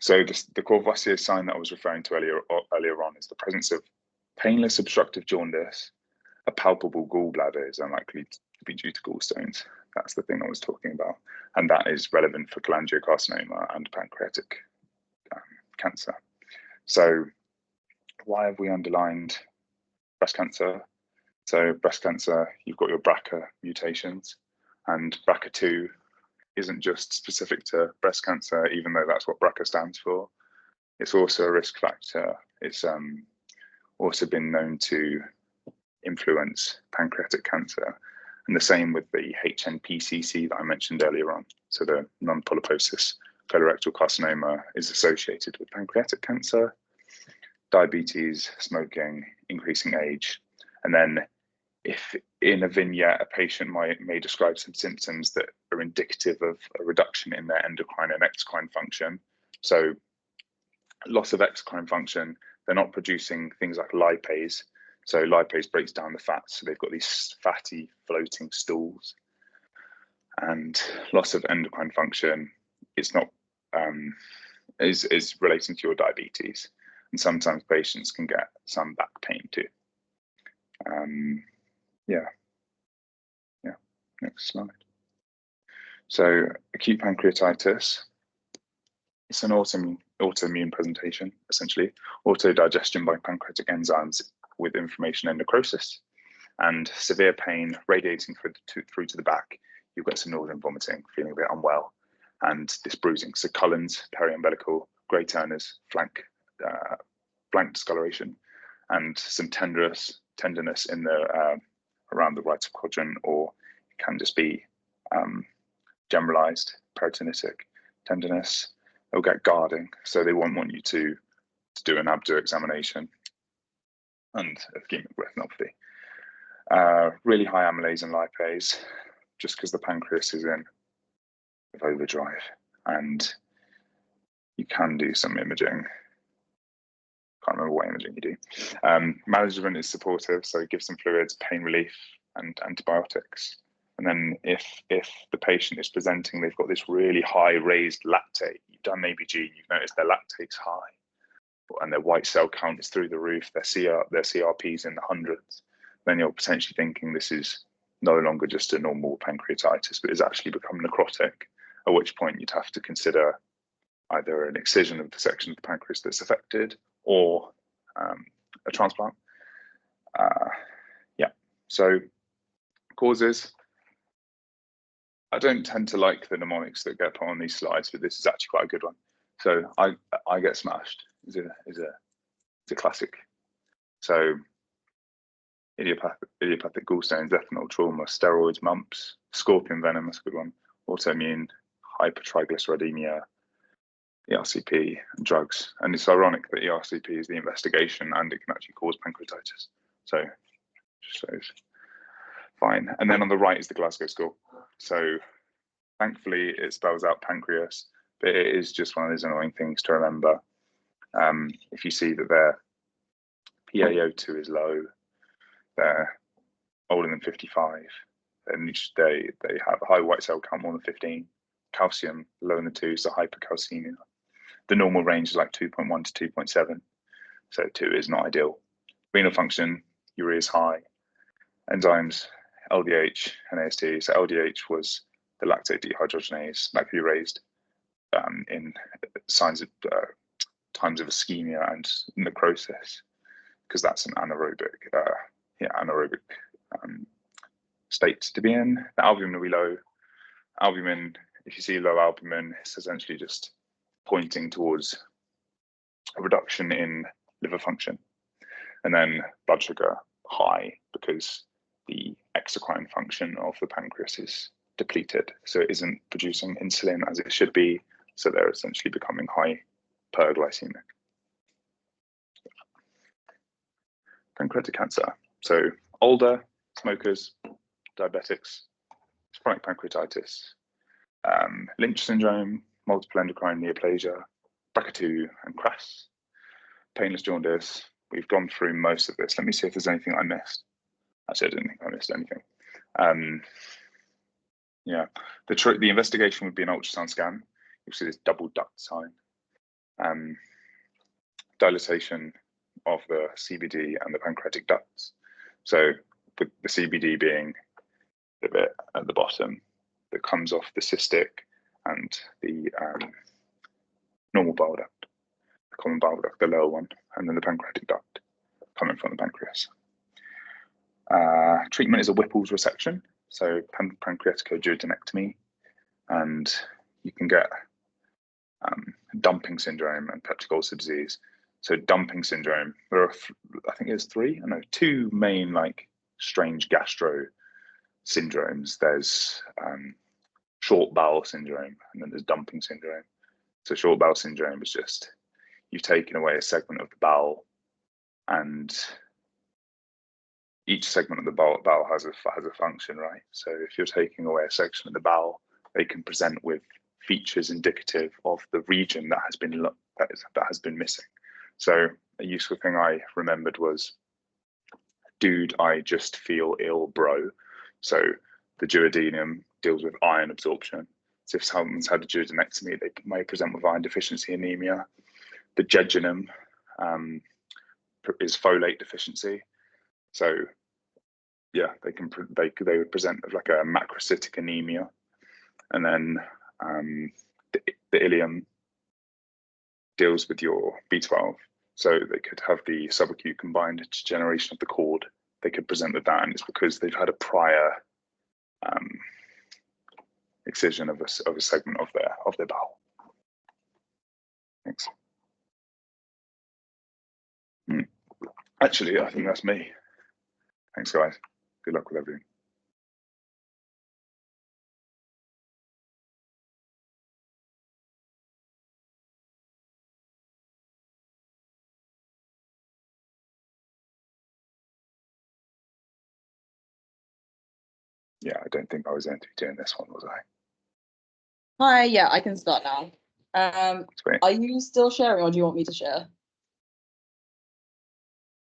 So the Courvoisier sign that I was referring to earlier on is the presence of painless obstructive jaundice. A palpable gallbladder is unlikely to be due to gallstones. That's the thing I was talking about. And that is relevant for cholangiocarcinoma and pancreatic cancer. So why have we underlined breast cancer? So breast cancer, you've got your BRCA mutations, and BRCA2 isn't just specific to breast cancer, even though that's what BRCA stands for. It's also a risk factor. It's also been known to influence pancreatic cancer. And the same with the HNPCC that I mentioned earlier on. So the non-polyposis colorectal carcinoma is associated with pancreatic cancer, diabetes, smoking, increasing age. And then if in a vignette, a patient may describe some symptoms that are indicative of a reduction in their endocrine and exocrine function. So loss of exocrine function, they're not producing things like lipase. So lipase breaks down the fats, so they've got these fatty floating stools. And loss of endocrine function is not is relating to your diabetes. And sometimes patients can get some back pain too. Next slide. So acute pancreatitis, it's an autoimmune presentation, essentially. Autodigestion by pancreatic enzymes with inflammation and necrosis, and severe pain radiating through to the back. You've got some nausea and vomiting, feeling a bit unwell, and this bruising. So Cullen's, periumbilical, Gray Turner's, flank discoloration, and some tenderness in the around the right quadrant, or it can just be generalized peritonitic tenderness. They'll get guarding, so they won't want you to do an abdo examination, and ischemic retinopathy. Really high amylase and lipase, just because the pancreas is in overdrive, and you can do some imaging. Can't remember what imaging you do. Management is supportive, so give some fluids, pain relief, and antibiotics. And then if the patient is presenting, they've got this really high raised lactate. You've done ABG, you've noticed their lactate's high, and their white cell count is through the roof, their CRP's in the hundreds, then you're potentially thinking this is no longer just a normal pancreatitis, but it's actually become necrotic, at which point you'd have to consider either an excision of the section of the pancreas that's affected, or a transplant. So causes. I don't tend to like the mnemonics that get put on these slides, but this is actually quite a good one. So I get smashed is a classic. So idiopathic gallstones, ethanol trauma, steroids, mumps, scorpion venom, that's a good one. Autoimmune, hypertriglyceridemia, ERCP, and drugs. And it's ironic that ERCP is the investigation and it can actually cause pancreatitis. So just shows fine. And then on the right is the Glasgow score. So thankfully it spells out pancreas, but it is just one of those annoying things to remember. If you see that their PaO2 is low, they're older than 55, and they have a high white cell count more than 15, calcium lower than 2, so hypercalcemia. The normal range is like 2.1 to 2.7, so 2 is not ideal. Renal function, urea is high. Enzymes, LDH and AST. So LDH was the lactate dehydrogenase, that could be raised in signs of times of ischemia and necrosis, because that's an anaerobic state to be in. The albumin will be low. Albumin, if you see low albumin, it's essentially just pointing towards a reduction in liver function. And then blood sugar high, because the exocrine function of the pancreas is depleted, so it isn't producing insulin as it should be, so they're essentially becoming hyperglycemic. Pancreatic cancer, so older, smokers, diabetics, chronic pancreatitis, Lynch syndrome, multiple endocrine neoplasia, BRCA2 and CRAS, painless jaundice. We've gone through most of this. Let me see if there's anything I missed. Actually, I didn't think I missed anything. Yeah, the investigation would be an ultrasound scan. You'll see this double duct sign. Dilatation of the CBD and the pancreatic ducts. So with the CBD being the bit at the bottom that comes off the cystic and the normal bile duct, the common bile duct, the lower one, and then the pancreatic duct coming from the pancreas. Treatment is a Whipple's resection, so pancreaticoduodenectomy, and you can get dumping syndrome and peptic ulcer disease. So dumping syndrome, there are, I think there's two main like strange gastro syndromes. There's short bowel syndrome, and then there's dumping syndrome. So short bowel syndrome is just you've taken away a segment of the bowel, and each segment of the bowel has a function, right? So if you're taking away a section of the bowel, they can present with features indicative of the region that has been missing. So a useful thing I remembered was, dude, I just feel ill, bro. So the duodenum deals with iron absorption. So if someone's had a duodenectomy, they may present with iron deficiency anemia. The jejunum is folate deficiency. So yeah, they would present with like a macrocytic anemia. And then the ileum deals with your B12. So they could have the subacute combined degeneration of the cord. They could present with that, and it's because they've had a prior excision of a segment of their bowel. Thanks. Actually, I think that's me. Thanks, guys. Good luck with everything. Yeah, I don't think I was going to be doing this one, was I? Hi, yeah, I can start now. Are you still sharing, or do you want me to share?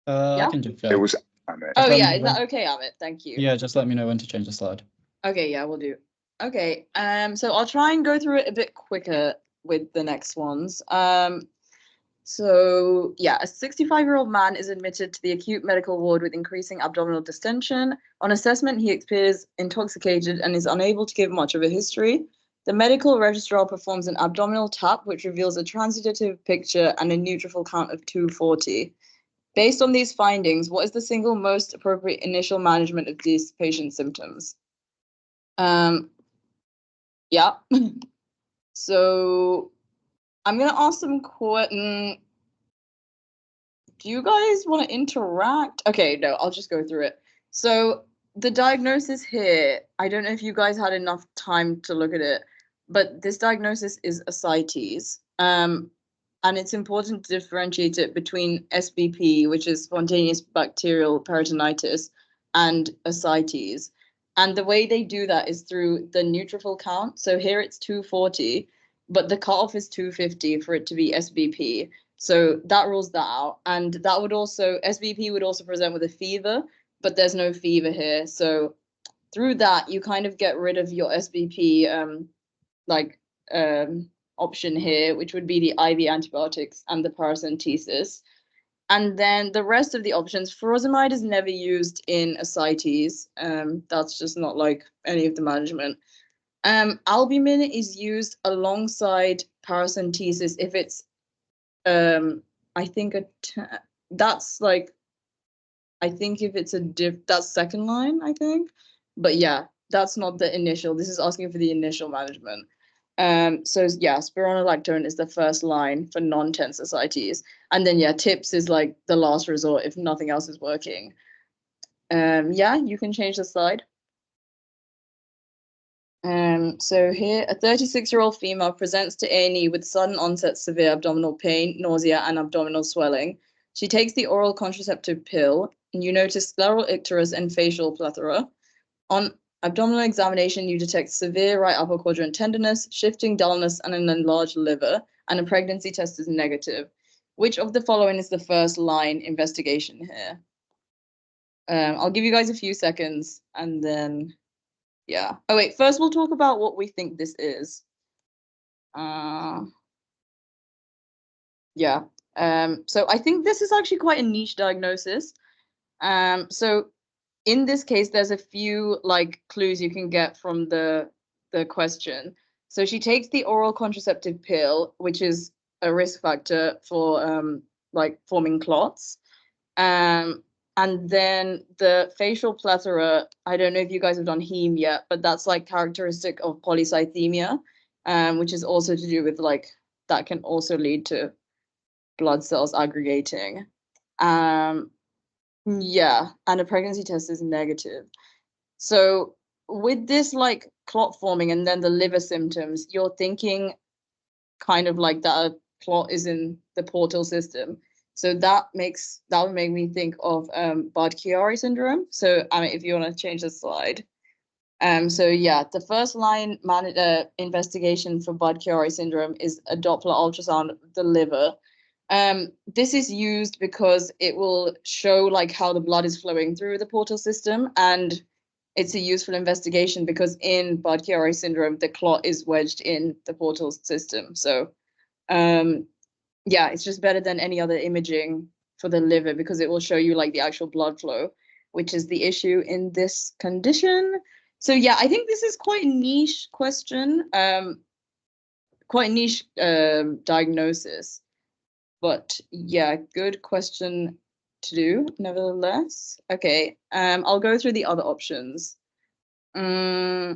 I can do that. It was Amit. Oh yeah, is that okay, Amit? Thank you. Yeah, just let me know when to change the slide. Okay, yeah, we'll do. Okay, so I'll try and go through it a bit quicker with the next ones. So yeah, a 65-year-old man is admitted to the acute medical ward with increasing abdominal distension. On assessment, he appears intoxicated and is unable to give much of a history. The medical registrar performs an abdominal tap, which reveals a transitive picture and a neutrophil count of 240. Based on these findings, what is the single most appropriate initial management of these patient symptoms? Yeah. So I'm going to ask some questions. Do you guys want to interact? Okay, no, I'll just go through it. So the diagnosis here, I don't know if you guys had enough time to look at it, but this diagnosis is ascites. And it's important to differentiate it between SBP, which is spontaneous bacterial peritonitis, and ascites. And the way they do that is through the neutrophil count. So here it's 240, but the cutoff is 250 for it to be SBP. So that rules that out. And that would also, SBP would also present with a fever, but there's no fever here. So through that, you kind of get rid of your SBP option here, which would be the IV antibiotics and the paracentesis. And then the rest of the options, furosemide is never used in ascites. That's just not like any of the management. Albumin is used alongside paracentesis if it's, I think that's like, I think if it's that's second line, I think. But yeah, that's not the initial. This is asking for the initial management. So yeah, spironolactone is the first line for non-tense ascites. And then yeah, TIPS is like the last resort if nothing else is working. Yeah, you can change the slide. So here, a 36-year-old female presents to A&E with sudden onset severe abdominal pain, nausea, and abdominal swelling. She takes the oral contraceptive pill, and you notice scleral icterus and facial plethora. On abdominal examination, you detect severe right upper quadrant tenderness, shifting dullness, and an enlarged liver, and a pregnancy test is negative. Which of the following is the first line investigation here? I'll give you guys a few seconds, and then Yeah. Oh wait, first we'll talk about what we think this is. Yeah. So I think this is actually quite a niche diagnosis. So in this case, there's a few like clues you can get from the question. So she takes the oral contraceptive pill, which is a risk factor for like forming clots. And then the facial plethora, I don't know if you guys have done heme yet, but that's like characteristic of polycythemia, which is also to do with like, that can also lead to blood cells aggregating. Yeah, and a pregnancy test is negative. So with this like clot forming and then the liver symptoms, you're thinking kind of like that a clot is in the portal system. So that would make me think of Budd-Chiari syndrome. So Amit, if you want to change the slide. So yeah, the first line investigation for Budd-Chiari syndrome is a Doppler ultrasound of the liver. This is used because it will show like how the blood is flowing through the portal system, and it's a useful investigation because in Budd-Chiari syndrome, the clot is wedged in the portal system. So yeah, it's just better than any other imaging for the liver because it will show you like the actual blood flow, which is the issue in this condition. So yeah, I think this is quite a niche question, quite a niche diagnosis. But yeah, good question to do, nevertheless. Okay, I'll go through the other options. Yeah,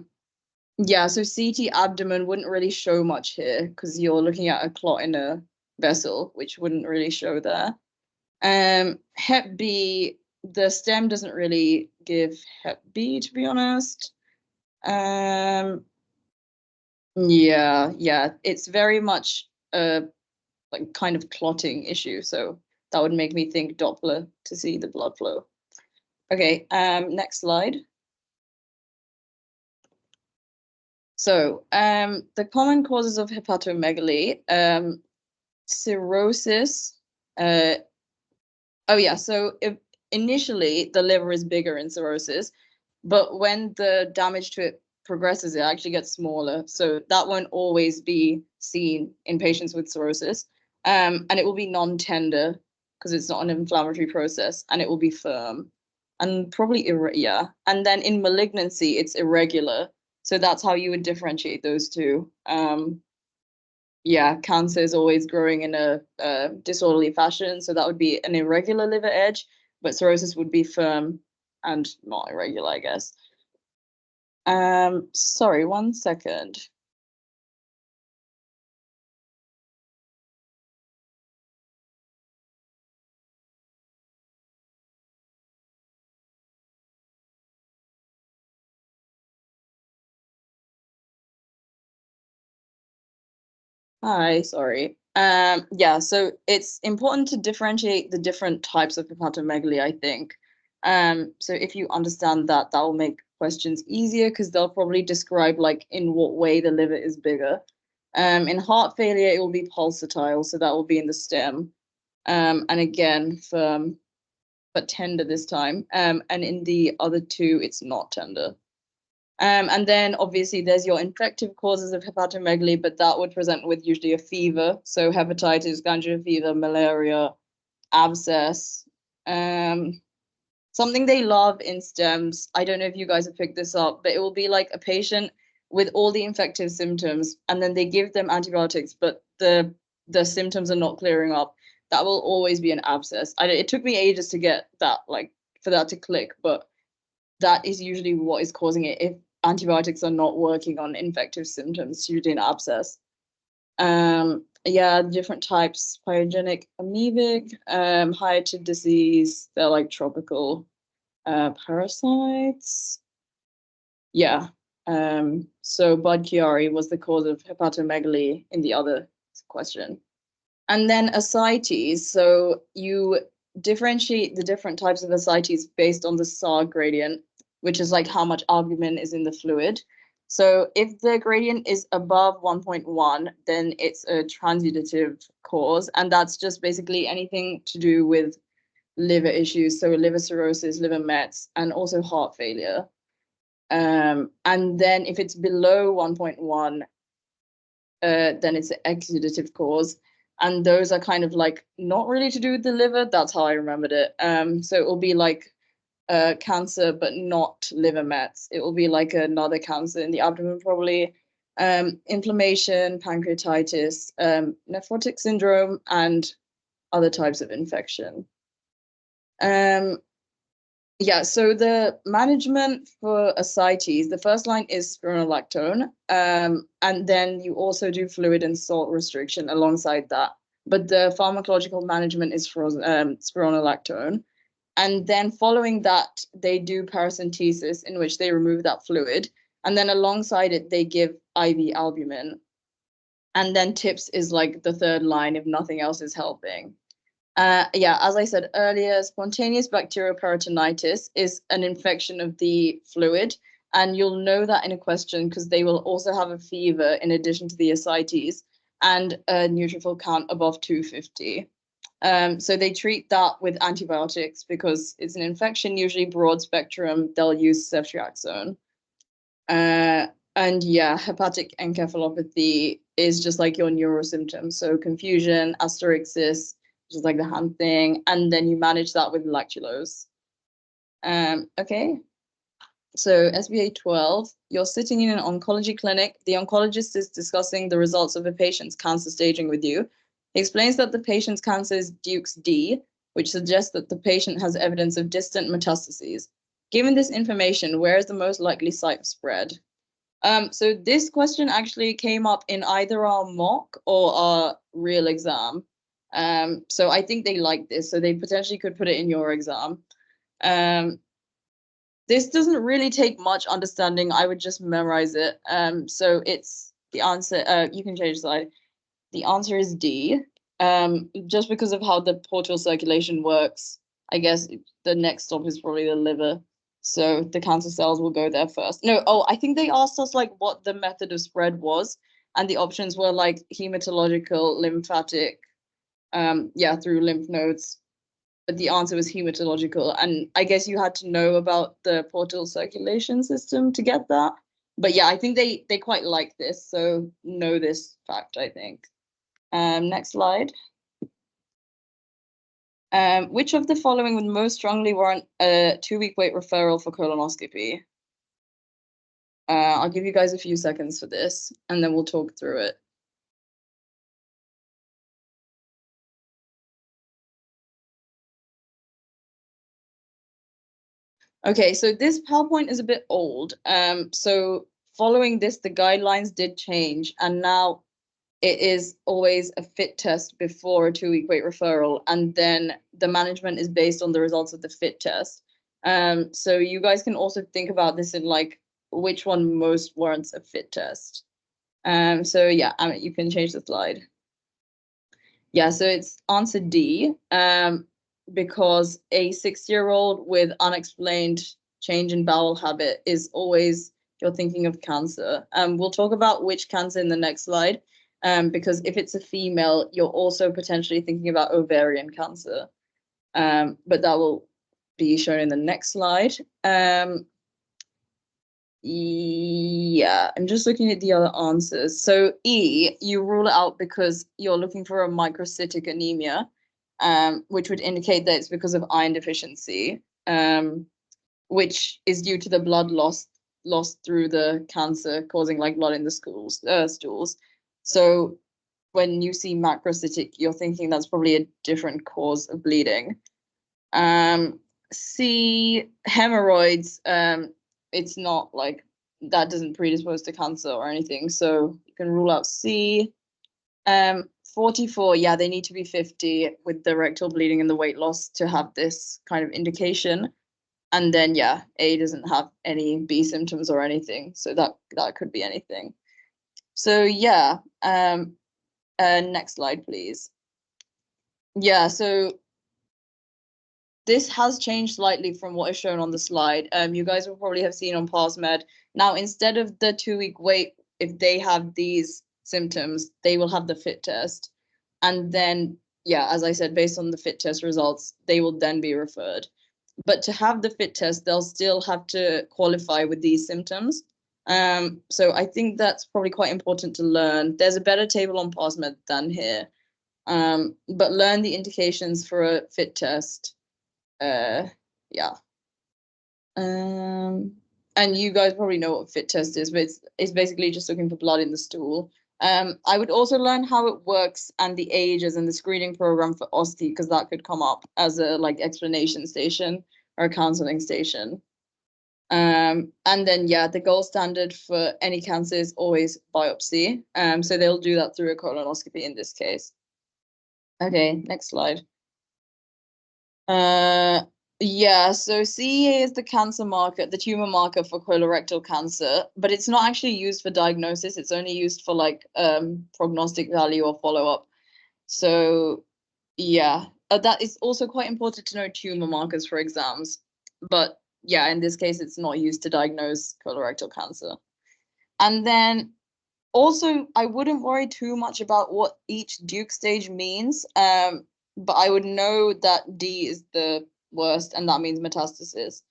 so CT abdomen wouldn't really show much here because you're looking at a clot in a vessel, which wouldn't really show there. Hep B, the stem doesn't really give Hep B, to be honest. Yeah, it's very much a like kind of clotting issue, so that would make me think Doppler to see the blood flow. Okay, next slide. So the common causes of hepatomegaly, cirrhosis. Oh yeah, so initially the liver is bigger in cirrhosis, but when the damage to it progresses, it actually gets smaller. So that won't always be seen in patients with cirrhosis. And it will be non-tender because it's not an inflammatory process, and it will be firm and probably yeah. And then in malignancy, it's irregular. So that's how you would differentiate those two. Yeah, cancer is always growing in a disorderly fashion. So that would be an irregular liver edge, but cirrhosis would be firm and not irregular, I guess. Sorry, 1 second. Hi, sorry. Yeah, so it's important to differentiate the different types of hepatomegaly, I think. So if you understand that, that will make questions easier because they'll probably describe like in what way the liver is bigger. In heart failure, it will be pulsatile, so that will be in the stem. And again, firm, but tender this time. And in the other two, it's not tender. And then obviously there's your infective causes of hepatomegaly, but that would present with usually a fever. So hepatitis, glandular fever, malaria, abscess. Something they love in stems, I don't know if you guys have picked this up, but it will be like a patient with all the infective symptoms, and then they give them antibiotics, but the symptoms are not clearing up. That will always be an abscess. It took me ages to get that, like for that to click, but that is usually what is causing it. If antibiotics are not working on infective symptoms, it's usually an abscess. Yeah, different types: pyogenic, amoebic, hyatid disease. They're like tropical parasites. Yeah. So Budd-Chiari was the cause of hepatomegaly in the other question. And then ascites. So you differentiate the different types of ascites based on the SAR gradient, which is like how much albumin is in the fluid. So if the gradient is above 1.1, then it's a transudative cause. And that's just basically anything to do with liver issues. So liver cirrhosis, liver mets, and also heart failure. And then if it's below 1.1, then it's an exudative cause. And those are kind of like not really to do with the liver. That's how I remembered it. So it will be like cancer, but not liver mets. It will be like another cancer in the abdomen, probably. Inflammation, pancreatitis, nephrotic syndrome, and other types of infection. Yeah, so the management for ascites, the first line is spironolactone, and then you also do fluid and salt restriction alongside that. But the pharmacological management is for spironolactone. And then following that, they do paracentesis, in which they remove that fluid. And then alongside it, they give IV albumin. And then TIPS is like the third line if nothing else is helping. Yeah, as I said earlier, spontaneous bacterial peritonitis is an infection of the fluid. And you'll know that in a question because they will also have a fever in addition to the ascites and a neutrophil count above 250. So they treat that with antibiotics because it's an infection, usually broad spectrum. They'll use ceftriaxone. And yeah, hepatic encephalopathy is just like your neuro symptoms. So confusion, asterixis, which is like the hand thing, and then you manage that with lactulose. Okay. So SBA 12, you're sitting in an oncology clinic. The oncologist is discussing the results of a patient's cancer staging with you. He explains that the patient's cancer is Dukes D, which suggests that the patient has evidence of distant metastases. Given this information, where is the most likely site of spread? So this question actually came up in either our mock or our real exam. So I think they like this, so they potentially could put it in your exam. This doesn't really take much understanding. I would just memorize it. So it's the answer. You can change the slide. The answer is D. Just because of how the portal circulation works, I guess the next stop is probably the liver. So the cancer cells will go there first. No, I think they asked us like what the method of spread was. And the options were like hematological, lymphatic, yeah, through lymph nodes. But the answer was hematological. And I guess you had to know about the portal circulation system to get that. But yeah, I think they quite like this. So know this fact, I think. Next slide. Which of the following would most strongly warrant a 2-week wait referral for colonoscopy? I'll give you guys a few seconds for this, and then we'll talk through it. Okay, so this PowerPoint is a bit old. So following this, the guidelines did change, and now it is always a fit test before a 2-week wait referral, and then the management is based on the results of the fit test. So you guys can also think about this in like which one most warrants a fit test. So yeah, Amit, you can change the slide. Yeah, so it's answer D, because a 6-year-old with unexplained change in bowel habit is always, you're thinking of cancer. We'll talk about which cancer in the next slide. Because if it's a female, you're also potentially thinking about ovarian cancer. But that will be shown in the next slide. Yeah, I'm just looking at the other answers. So E, you rule it out because you're looking for a microcytic anemia, which would indicate that it's because of iron deficiency, which is due to the blood lost through the cancer, causing like blood in the stools. So when you see macrocytic, you're thinking that's probably a different cause of bleeding. C, hemorrhoids, it's not like that doesn't predispose to cancer or anything. So you can rule out C. 44, yeah, they need to be 50 with the rectal bleeding and the weight loss to have this kind of indication. And then, yeah, A doesn't have any B symptoms or anything. So that could be anything. So yeah, next slide, please. Yeah, so this has changed slightly from what is shown on the slide. You guys will probably have seen on PassMed. Now, instead of the 2-week wait, if they have these symptoms, they will have the fit test. And then, yeah, as I said, based on the fit test results, they will then be referred. But to have the fit test, they'll still have to qualify with these symptoms. So I think that's probably quite important to learn. There's a better table on PassMed than here. But learn the indications for a fit test. Yeah. And you guys probably know what fit test is, but it's basically just looking for blood in the stool. I would also learn how it works and the ages and the screening program for OSTI, because that could come up as a like explanation station or a counseling station. And then yeah, the gold standard for any cancer is always biopsy. So they'll do that through a colonoscopy in this case. Okay, next slide. Yeah, so CEA is the cancer marker, the tumor marker for colorectal cancer, but it's not actually used for diagnosis. It's only used for like prognostic value or follow-up. So yeah, that is also quite important to know tumor markers for exams. But yeah, in this case, it's not used to diagnose colorectal cancer. And then also, I wouldn't worry too much about what each Duke stage means, but I would know that D is the worst, and that means metastasis.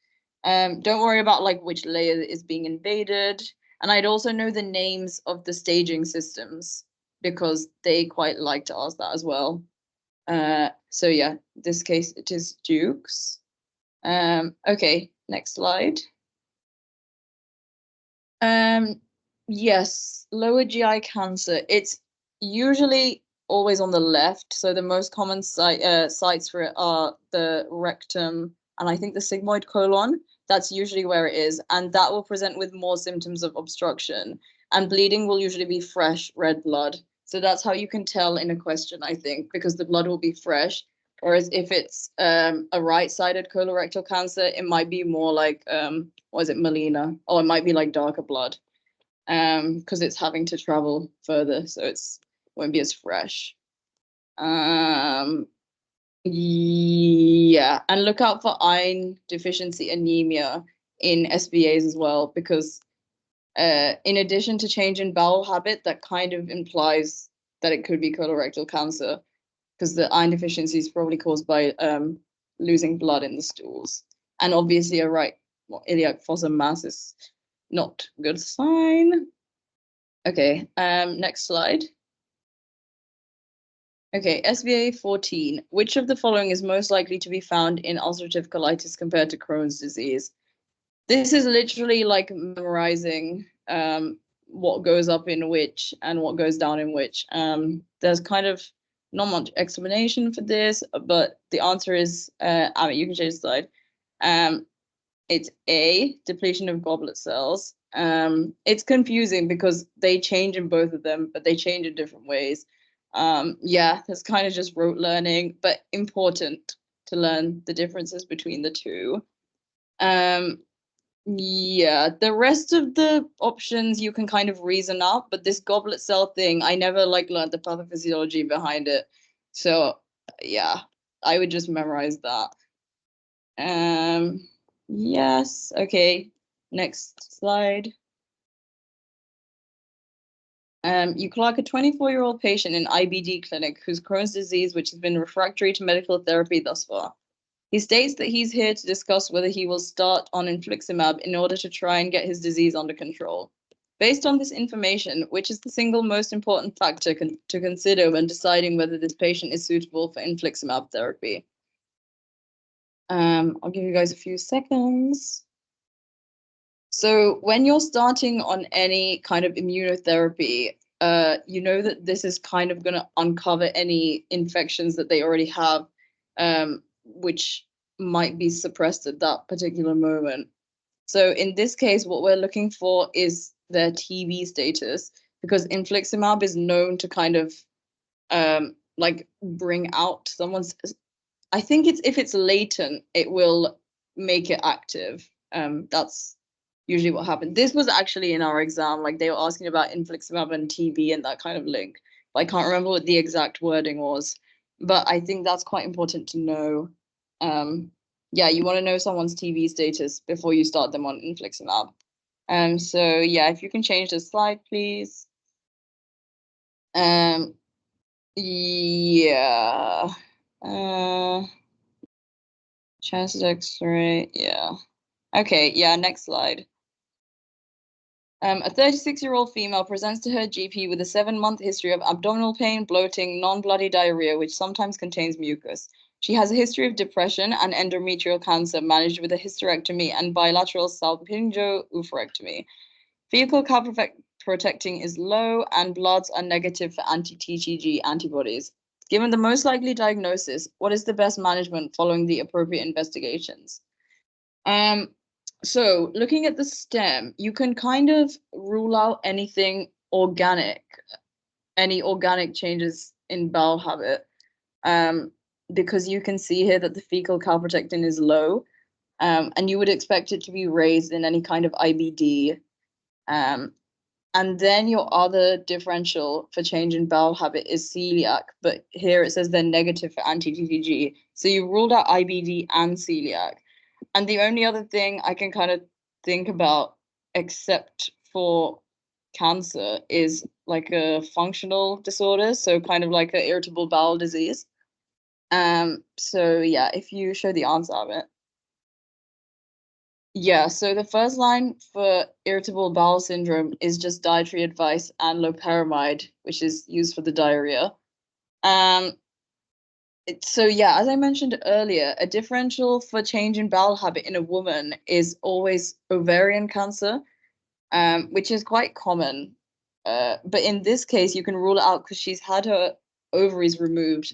Don't worry about like which layer is being invaded, and I'd also know the names of the staging systems because they quite like to ask that as well. So yeah, this case it is Duke's. Okay, next slide. Yes, lower GI cancer. It's usually always on the left. So the most common sites for it are the rectum and I think the sigmoid colon. That's usually where it is. And that will present with more symptoms of obstruction. And bleeding will usually be fresh red blood. So that's how you can tell in a question, I think, because the blood will be fresh. Whereas if it's a right-sided colorectal cancer, it might be more like, what is it, melena? Or it might be like darker blood because it's having to travel further, so it's won't be as fresh. Yeah, and look out for iron deficiency anemia in SBAs as well, because in addition to change in bowel habit, that kind of implies that it could be colorectal cancer, because the iron deficiency is probably caused by losing blood in the stools. And obviously a right iliac fossa mass is not a good sign. Okay, next slide. Okay, SBA 14. Which of the following is most likely to be found in ulcerative colitis compared to Crohn's disease? This is literally like memorizing what goes up in which and what goes down in which. There's kind of not much explanation for this, but the answer is, Amit, you can change the slide. It's A, depletion of goblet cells. It's confusing because they change in both of them, but they change in different ways. Yeah, that's kind of just rote learning, but important to learn the differences between the two. Yeah, the rest of the options you can kind of reason out, but this goblet cell thing, I never like learned the pathophysiology behind it. So yeah, I would just memorize that. Yes, okay, next slide. You clock a 24-year-old patient in IBD clinic whose Crohn's disease, which has been refractory to medical therapy thus far. He states that he's here to discuss whether he will start on infliximab in order to try and get his disease under control. Based on this information, which is the single most important factor to consider when deciding whether this patient is suitable for infliximab therapy? I'll give you guys a few seconds. So when you're starting on any kind of immunotherapy, you know that this is kind of going to uncover any infections that they already have, which might be suppressed at that particular moment. So in this case, what we're looking for is their TB status, because infliximab is known to kind of like bring out someone's, I think it's if it's latent, it will make it active. That's usually what happened. This was actually in our exam, like they were asking about infliximab and TB and that kind of link. But I can't remember what the exact wording was. But I think that's quite important to know. Yeah, you want to know someone's TB status before you start them on infliximab. So yeah, if you can change the slide, please. Yeah. Chest X-ray, yeah. Okay, yeah, next slide. A 36-year-old female presents to her GP with a 7-month history of abdominal pain, bloating, non-bloody diarrhea, which sometimes contains mucus. She has a history of depression and endometrial cancer managed with a hysterectomy and bilateral salpingo-oophorectomy. Fecal calprotectin is low and bloods are negative for anti-TTG antibodies. Given the most likely diagnosis, what is the best management following the appropriate investigations? So looking at the stem, you can kind of rule out anything organic, any organic changes in bowel habit, because you can see here that the fecal calprotectin is low, and you would expect it to be raised in any kind of IBD. And then your other differential for change in bowel habit is celiac, but here it says they're negative for anti-TTG. So you ruled out IBD and celiac. And the only other thing I can kind of think about, except for cancer, is like a functional disorder, so kind of like an irritable bowel disease. So yeah, if you show the answer of it. Yeah, so the first line for irritable bowel syndrome is just dietary advice and loperamide, which is used for the diarrhea. So yeah, as I mentioned earlier, a differential for change in bowel habit in a woman is always ovarian cancer, which is quite common. But in this case, you can rule it out because she's had her ovaries removed,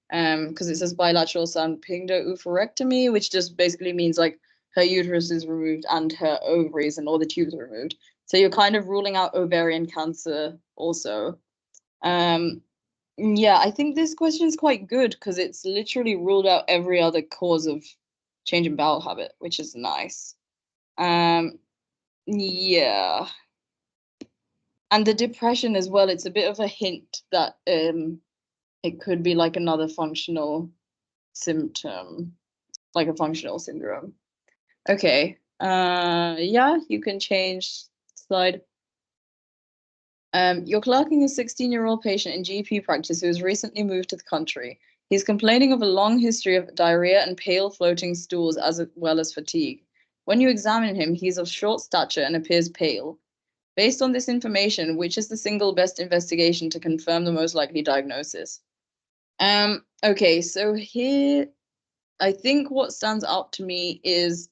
because it says bilateral salpingo-oophorectomy, which just basically means like her uterus is removed and her ovaries and all the tubes are removed. So you're kind of ruling out ovarian cancer also. Yeah, I think this question is quite good because it's literally ruled out every other cause of change in bowel habit, which is nice. Yeah. And the depression as well, it's a bit of a hint that it could be like another functional symptom, like a functional syndrome. Okay. Yeah, you can change slide. You're clerking a 16-year-old patient in GP practice who has recently moved to the country. He's complaining of a long history of diarrhea and pale floating stools as well as fatigue. When you examine him, he's of short stature and appears pale. Based on this information, which is the single best investigation to confirm the most likely diagnosis? Okay, so here, I think what stands out to me is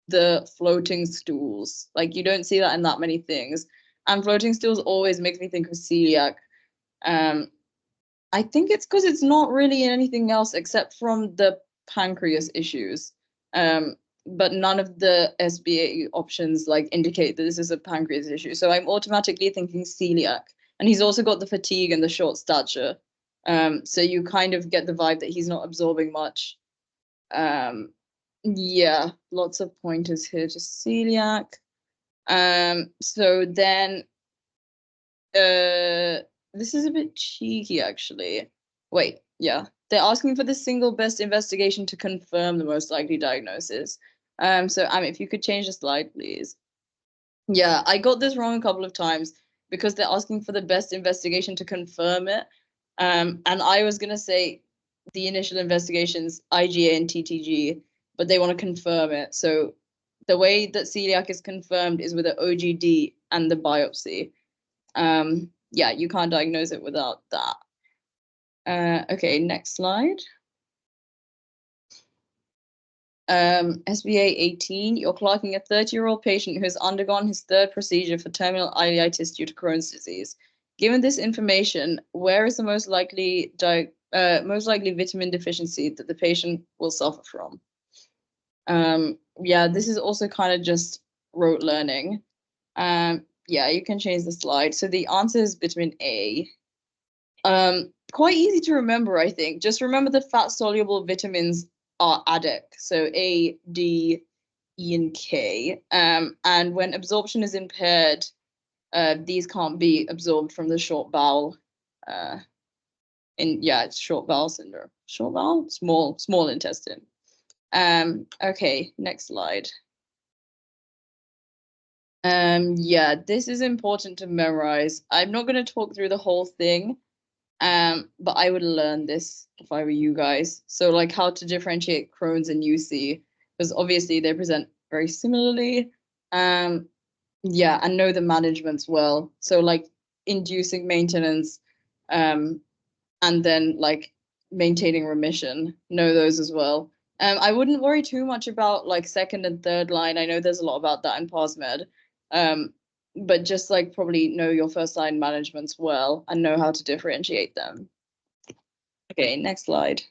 the floating stools. Like you don't see that in that many things. And floating stools always makes me think of celiac. I think it's because it's not really anything else except from the pancreas issues. But none of the SBA options like indicate that this is a pancreas issue. So I'm automatically thinking celiac. And he's also got the fatigue and the short stature. So you kind of get the vibe that he's not absorbing much. Yeah, lots of pointers here to celiac. So then this is a bit cheeky actually. Wait, yeah. They're asking for the single best investigation to confirm the most likely diagnosis. So Amit, if you could change the slide, please. Yeah, I got this wrong a couple of times because they're asking for the best investigation to confirm it. And I was gonna say the initial investigations, IgA and TTG, but they want to confirm it. So the way that celiac is confirmed is with an OGD and the biopsy. Yeah, you can't diagnose it without that. Okay, next slide. SBA 18, you're clerking a 30-year-old patient who has undergone his third procedure for terminal ileitis due to Crohn's disease. Given this information, where is the most likely vitamin deficiency that the patient will suffer from? Yeah, this is also kind of just rote learning. Yeah, you can change the slide. So the answer is vitamin A. Quite easy to remember, I think. Just remember the fat-soluble vitamins are ADEK, so A, D, E, and K. And when absorption is impaired, these can't be absorbed from the short bowel. It's short bowel syndrome. Short bowel? Small intestine. Okay, next slide. Yeah, this is important to memorize. I'm not going to talk through the whole thing, But I would learn this if I were you guys. So like how to differentiate Crohn's and UC, because obviously they present very similarly. Yeah, and know the managements well. So like inducing maintenance, and then like maintaining remission, know those as well. I wouldn't worry too much about like second and third line. I know there's a lot about that in ParsMed. But just like probably know your first line managements well and know how to differentiate them. Okay, next slide.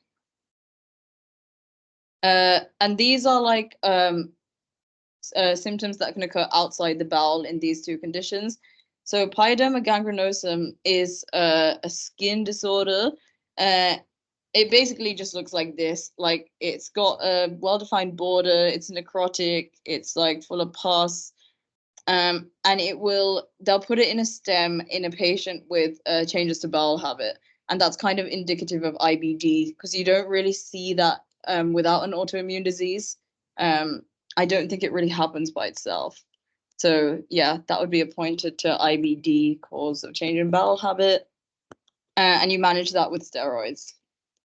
And these are like symptoms that can occur outside the bowel in these two conditions. So pyoderma gangrenosum is a skin disorder. It basically just looks like this. Like it's got a well-defined border. It's necrotic. It's like full of pus. And they'll put it in a stem in a patient with changes to bowel habit. And that's kind of indicative of IBD because you don't really see that without an autoimmune disease. I don't think it really happens by itself. So yeah, that would be a pointer to IBD, cause of change in bowel habit. And you manage that with steroids.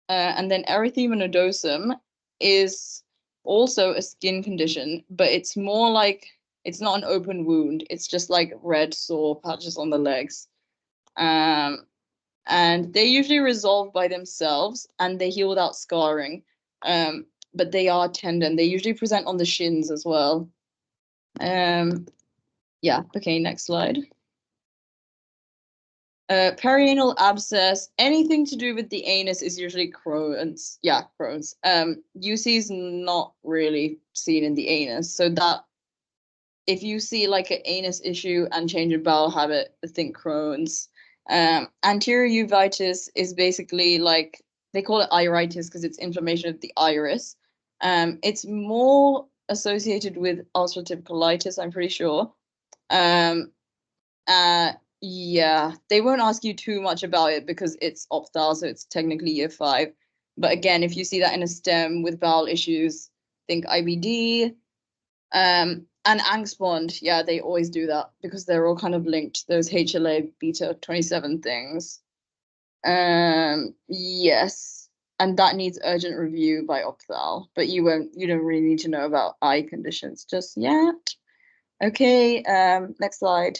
And then erythema nodosum is also a skin condition, but it's more like, it's not an open wound. It's just like red sore patches on the legs. And they usually resolve by themselves and they heal without scarring. But they are tendon. They usually present on the shins as well. Yeah, okay, next slide. Perianal abscess, anything to do with the anus is usually Crohn's. Yeah, Crohn's. UC is not really seen in the anus. So that if you see like an anus issue and change in bowel habit, think Crohn's. Anterior uveitis is basically like, they call it iritis because it's inflammation of the iris. It's more associated with ulcerative colitis, I'm pretty sure. Yeah, they won't ask you too much about it because it's opthal, so it's technically year 5. But again, if you see that in a stem with bowel issues, think IBD. And Angstbond, yeah, they always do that because they're all kind of linked, those HLA beta 27 things. Yes, and that needs urgent review by opthal, but you don't really need to know about eye conditions just yet. Okay, next slide.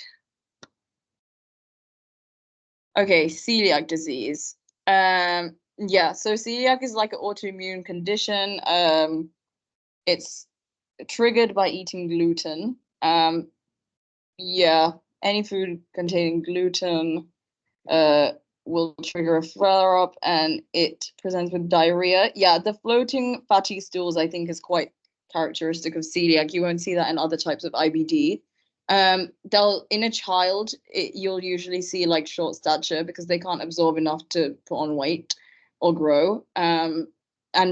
Okay, celiac disease. Yeah, so celiac is like an autoimmune condition. It's triggered by eating gluten. Yeah, any food containing gluten will trigger a flare-up and it presents with diarrhea. Yeah, the floating fatty stools, I think, is quite characteristic of celiac. You won't see that in other types of IBD. In a child, you'll usually see like short stature because they can't absorb enough to put on weight or grow. And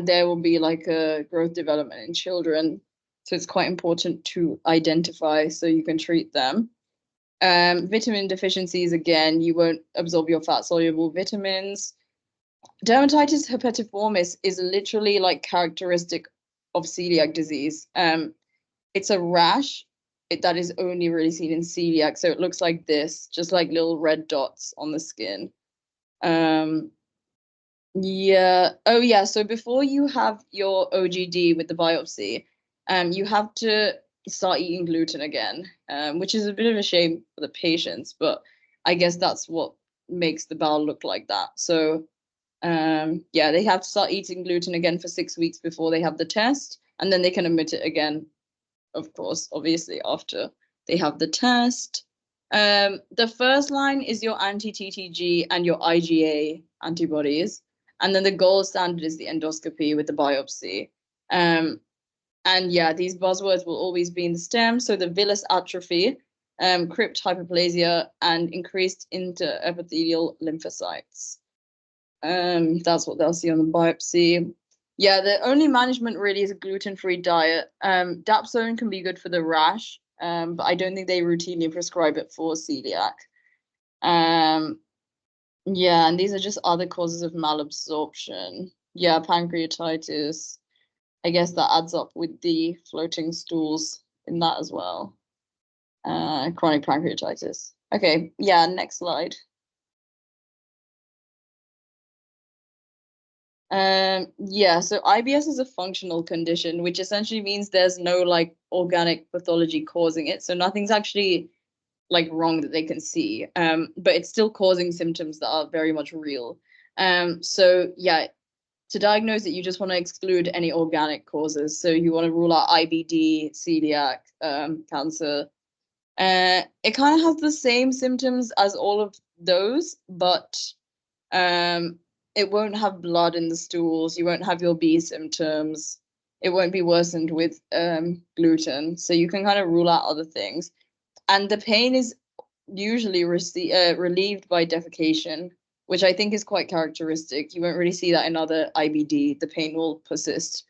there will be like a growth development in children. So it's quite important to identify so you can treat them. Vitamin deficiencies, again, you won't absorb your fat soluble vitamins. Dermatitis herpetiformis is literally like characteristic of celiac disease. It's a rash that is only really seen in celiac. So it looks like this, just like little red dots on the skin. Yeah. Oh, yeah. So before you have your OGD with the biopsy, you have to start eating gluten again, which is a bit of a shame for the patients, but I guess that's what makes the bowel look like that. So, yeah, they have to start eating gluten again for 6 weeks before they have the test, and then they can omit it again, of course, obviously, after they have the test. The first line is your anti-TTG and your IgA antibodies. And then the gold standard is the endoscopy with the biopsy. And yeah, these buzzwords will always be in the stem. So the villus atrophy, crypt hyperplasia, and increased interepithelial lymphocytes. That's what they'll see on the biopsy. Yeah, the only management really is a gluten-free diet. Dapsone can be good for the rash, but I don't think they routinely prescribe it for celiac. Yeah, and these are just other causes of malabsorption. Yeah, pancreatitis. I guess that adds up with the floating stools in that as well. Chronic pancreatitis. Okay, yeah, next slide. Yeah, so IBS is a functional condition, which essentially means there's no like organic pathology causing it. So nothing's actually like wrong that they can see. But it's still causing symptoms that are very much real. So yeah, to diagnose it, you just want to exclude any organic causes. So you want to rule out IBD, celiac, cancer. It kind of has the same symptoms as all of those, but it won't have blood in the stools. You won't have your B symptoms. It won't be worsened with gluten. So you can kind of rule out other things. And the pain is usually relieved by defecation, which I think is quite characteristic. You won't really see that in other IBD. The pain will persist.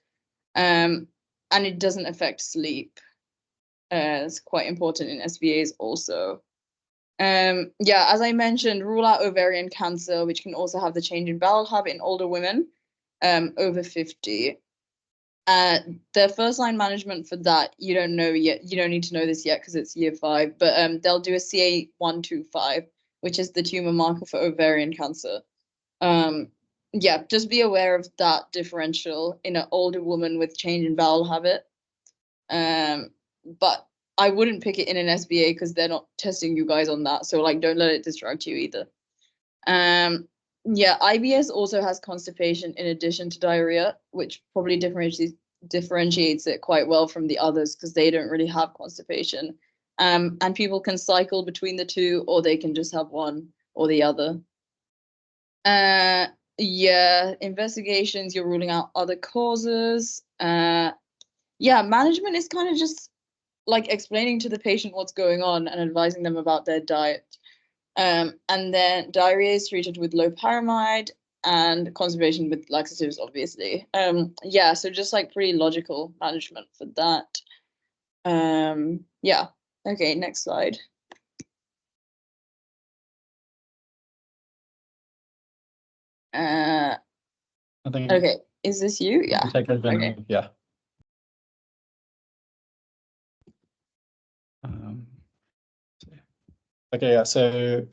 And it doesn't affect sleep. It's quite important in SBAs also. Yeah, as I mentioned, rule out ovarian cancer, which can also have the change in bowel habit in older women over 50. The first line management for that, you don't know yet. You don't need to know this yet because it's year 5, but they'll do a CA125, which is the tumor marker for ovarian cancer. Yeah, just be aware of that differential in an older woman with change in bowel habit. But I wouldn't pick it in an SBA because they're not testing you guys on that. So like, don't let it distract you either. Yeah, IBS also has constipation in addition to diarrhea, which probably differentiates it quite well from the others because they don't really have constipation. And people can cycle between the two, or they can just have one or the other. Yeah, investigations, you're ruling out other causes. Yeah, management is kind of just like explaining to the patient what's going on and advising them about their diet. And then diarrhea is treated with loperamide and conservation with laxatives, obviously. Yeah, so just like pretty logical management for that. Yeah, okay, next slide. I think. Okay, is this you? Yeah. Okay. Yeah. Okay, yeah, so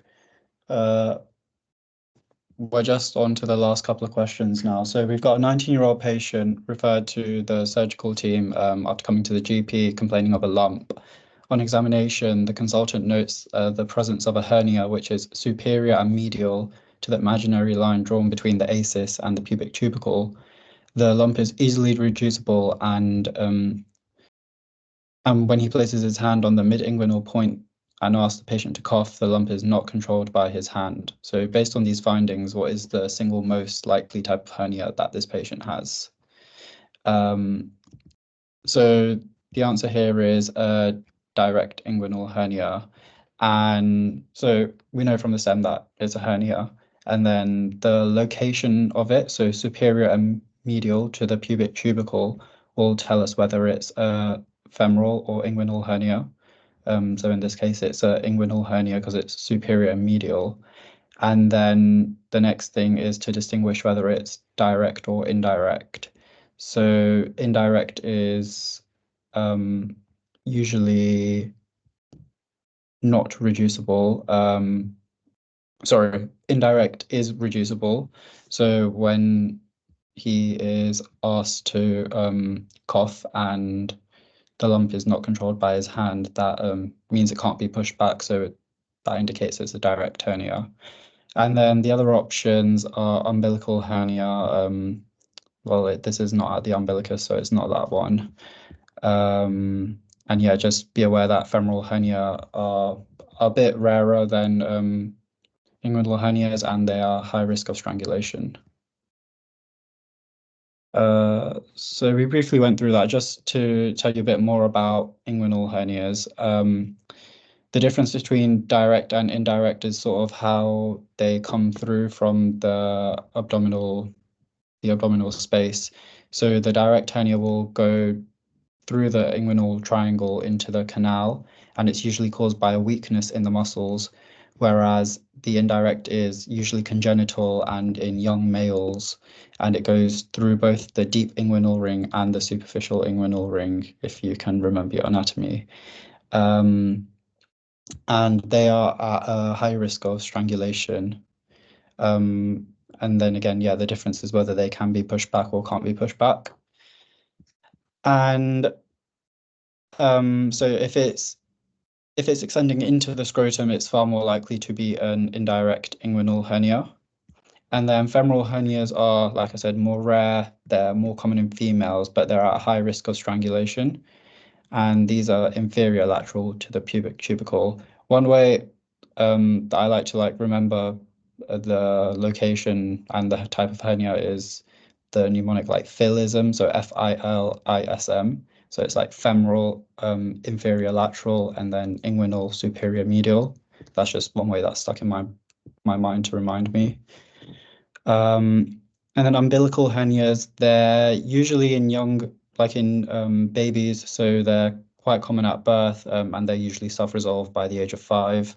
we're just on to the last couple of questions now. So we've got a 19-year-old patient referred to the surgical team after coming to the GP complaining of a lump. On examination, the consultant notes the presence of a hernia, which is superior and medial to the imaginary line drawn between the ACIS and the pubic tubercle. The lump is easily reducible, and when he places his hand on the mid-inguinal point and asks the patient to cough, the lump is not controlled by his hand. So based on these findings, what is the single most likely type of hernia that this patient has? So the answer here is a direct inguinal hernia. And so we know from the STEM that it's a hernia. And then the location of it, so superior and medial to the pubic tubercle, will tell us whether it's a femoral or inguinal hernia. So in this case, it's an inguinal hernia because it's superior and medial. And then the next thing is to distinguish whether it's direct or indirect. So indirect is usually not reducible. Sorry, indirect is reducible. So when he is asked to cough and the lump is not controlled by his hand, that means it can't be pushed back, so that indicates it's a direct hernia. And then the other options are umbilical hernia. Well, this is not at the umbilicus, so it's not that one. And yeah, just be aware that femoral hernia are a bit rarer than inguinal hernias, and they are high risk of strangulation. So we briefly went through that just to tell you a bit more about inguinal hernias. The difference between direct and indirect is sort of how they come through from the abdominal space. So the direct hernia will go through the inguinal triangle into the canal, and it's usually caused by a weakness in the muscles, whereas the indirect is usually congenital and in young males, and it goes through both the deep inguinal ring and the superficial inguinal ring, if you can remember your anatomy. And they are at a high risk of strangulation. And And then again, yeah, the difference is whether they can be pushed back or can't be pushed back. And so if it's extending into the scrotum, it's far more likely to be an indirect inguinal hernia. And then femoral hernias are, like I said, more rare. They're more common in females, but they're at a high risk of strangulation. And these are inferior lateral to the pubic tubercle. One way that I like to remember the location and the type of hernia is the mnemonic philism, so FILISM. So it's like femoral, inferior lateral, and then inguinal, superior medial. That's just one way that's stuck in my mind to remind me. And then umbilical hernias, they're usually in young, in babies, so they're quite common at birth, and they're usually self-resolved by the age of 5.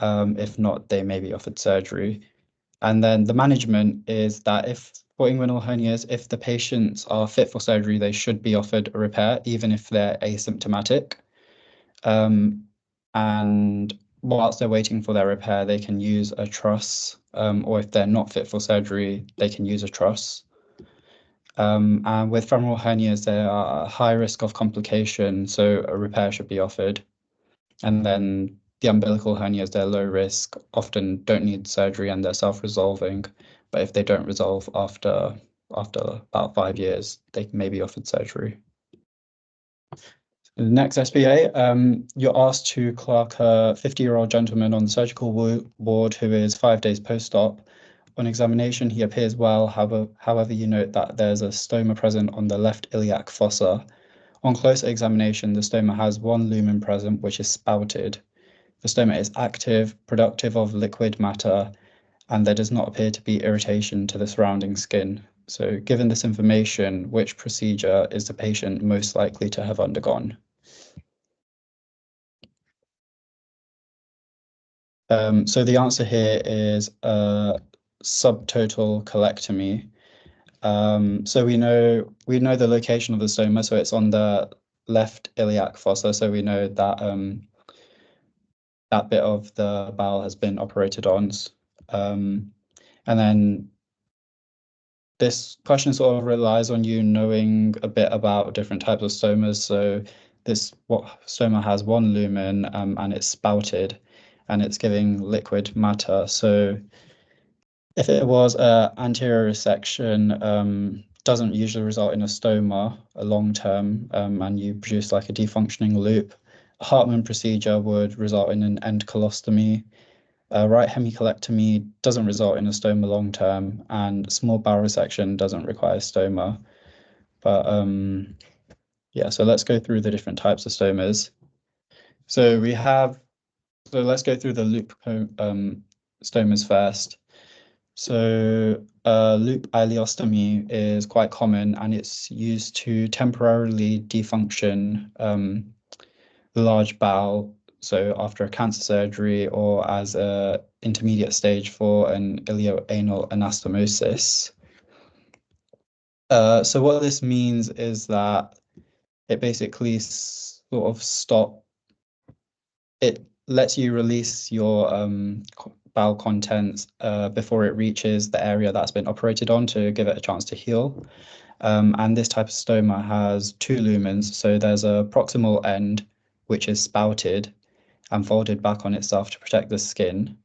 If not, they may be offered surgery. And then the management is that for inguinal hernias, if the patients are fit for surgery, they should be offered a repair, even if they're asymptomatic. And whilst they're waiting for their repair, they can use a truss, or if they're not fit for surgery, they can use a truss. And with femoral hernias, they are at high risk of complication, so a repair should be offered. And then the umbilical hernias, they're low risk, often don't need surgery, and they're self-resolving. But if they don't resolve after about 5 years, they may be offered surgery. The next SBA, you're asked to clerk a 50-year-old gentleman on the surgical ward who is 5 days post-op. On examination, he appears well. However, you note that there's a stoma present on the left iliac fossa. On closer examination, the stoma has one lumen present, which is spouted. The stoma is active, productive of liquid matter, and there does not appear to be irritation to the surrounding skin. So given this information, which procedure is the patient most likely to have undergone? So the answer here is subtotal colectomy. So we know the location of the stoma, so it's on the left iliac fossa. So we know that that bit of the bowel has been operated on. And then this question sort of relies on you knowing a bit about different types of stomas. So stoma has one lumen, and it's spouted, and it's giving liquid matter. So if it was an anterior resection, doesn't usually result in a stoma, a long term, and you produce a defunctioning loop. A Hartmann procedure would result in an end colostomy. Right hemicolectomy doesn't result in a stoma long term, and small bowel resection doesn't require stoma. But yeah, so let's go through the different types of stomas. So let's go through the loop stomas first. So loop ileostomy is quite common, and it's used to temporarily defunction the large bowel. So after a cancer surgery or as a intermediate stage for an ileoanal anastomosis. So what this means is that it basically it lets you release your bowel contents before it reaches the area that's been operated on to give it a chance to heal. And this type of stoma has 2 lumens. So there's a proximal end, which is spouted and folded back on itself to protect the skin.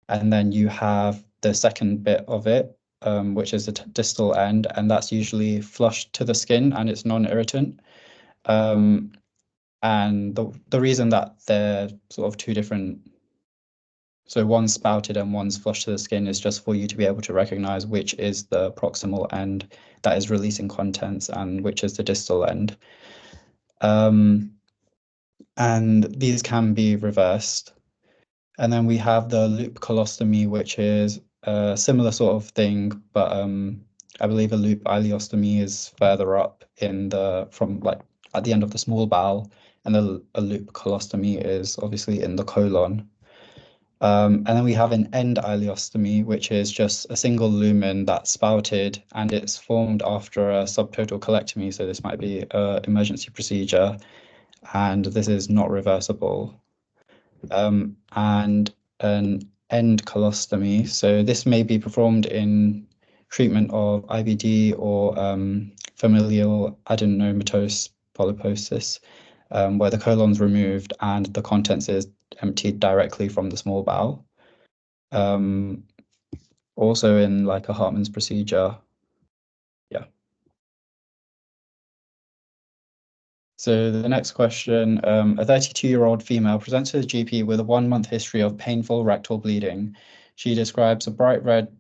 And then you have the second bit of it, which is the distal end, and that's usually flush to the skin and it's non-irritant. And the reason that they're sort of 2 different, so one's spouted and one's flush to the skin, is just for you to be able to recognize which is the proximal end that is releasing contents and which is the distal end. And these can be reversed. And then we have the loop colostomy, which is a similar sort of thing, but I believe a loop ileostomy is further up at the end of the small bowel, and a loop colostomy is obviously in the colon. And then we have an end ileostomy, which is just a single lumen that's spouted, and it's formed after a subtotal colectomy. So this might be an emergency procedure, and this is not reversible. And an end colostomy. So this may be performed in treatment of IBD or familial adenomatous polyposis, where the colon's removed and the contents is emptied directly from the small bowel. Also in like a Hartmann's procedure. Yeah. So the next question, a 32-year-old female presents to the GP with a 1-month history of painful rectal bleeding. She describes bright red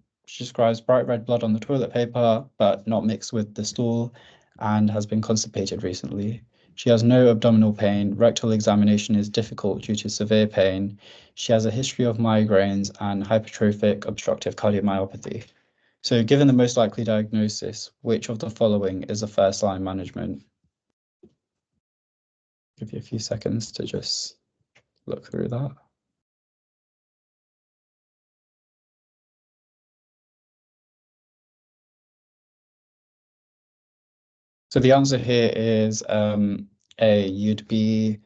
blood on the toilet paper, but not mixed with the stool, and has been constipated recently. She has no abdominal pain. Rectal examination is difficult due to severe pain. She has a history of migraines and hypertrophic obstructive cardiomyopathy. So given the most likely diagnosis, which of the following is a first-line management? Give you a few seconds to just look through that. So the answer here is A, you'd be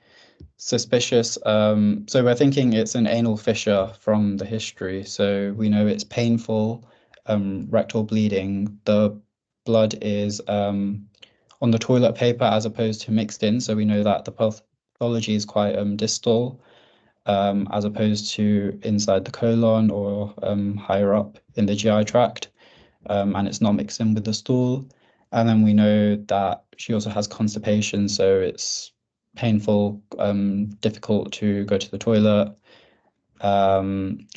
suspicious. So we're thinking it's an anal fissure from the history. So we know it's painful, rectal bleeding. The blood is on the toilet paper as opposed to mixed in. So we know that the pathology is quite distal, as opposed to inside the colon or higher up in the GI tract, and it's not mixed in with the stool. And then we know that she also has constipation, so it's painful, difficult to go to the toilet, and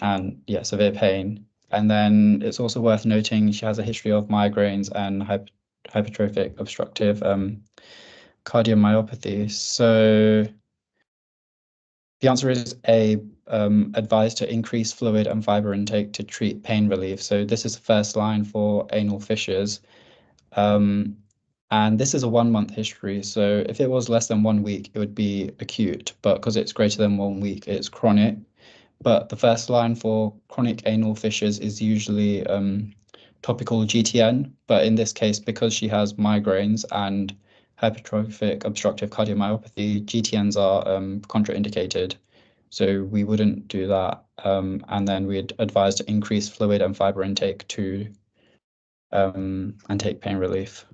yeah, severe pain. And then it's also worth noting she has a history of migraines and hypertrophic obstructive cardiomyopathy. So the answer is A, advised to increase fluid and fiber intake to treat pain relief. So this is the first line for anal fissures. And this is a 1-month history. So if it was less than 1 week, it would be acute, but because it's greater than 1 week, it's chronic. But the first line for chronic anal fissures is usually topical GTN. But in this case, because she has migraines and hypertrophic obstructive cardiomyopathy, GTNs are contraindicated. So we wouldn't do that. And then we'd advise to increase fluid and fiber intake to and take pain relief.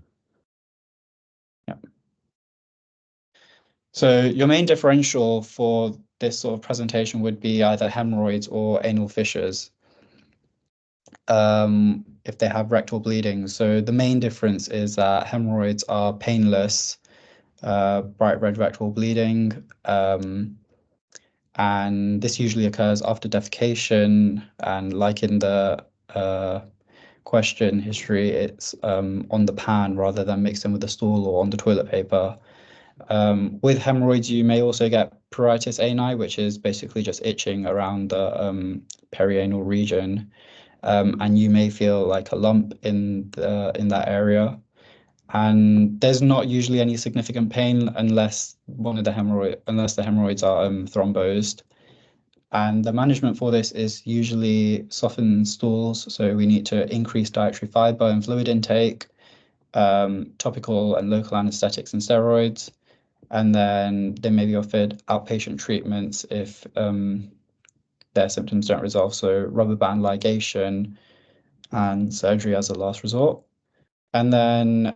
Yeah. So your main differential for this sort of presentation would be either hemorrhoids or anal fissures, if they have rectal bleeding. So the main difference is that hemorrhoids are painless, bright red rectal bleeding, and this usually occurs after defecation, and like in the question history, it's on the pan rather than mixed in with the stool or on the toilet paper. With hemorrhoids, you may also get pruritus ani, which is basically just itching around the perianal region, and you may feel like a lump in that area. And there's not usually any significant pain unless the hemorrhoids are thrombosed. And the management for this is usually soften stools. So we need to increase dietary fiber and fluid intake, topical and local anesthetics and steroids. And then they may be offered outpatient treatments if their symptoms don't resolve. So rubber band ligation and surgery as a last resort. And then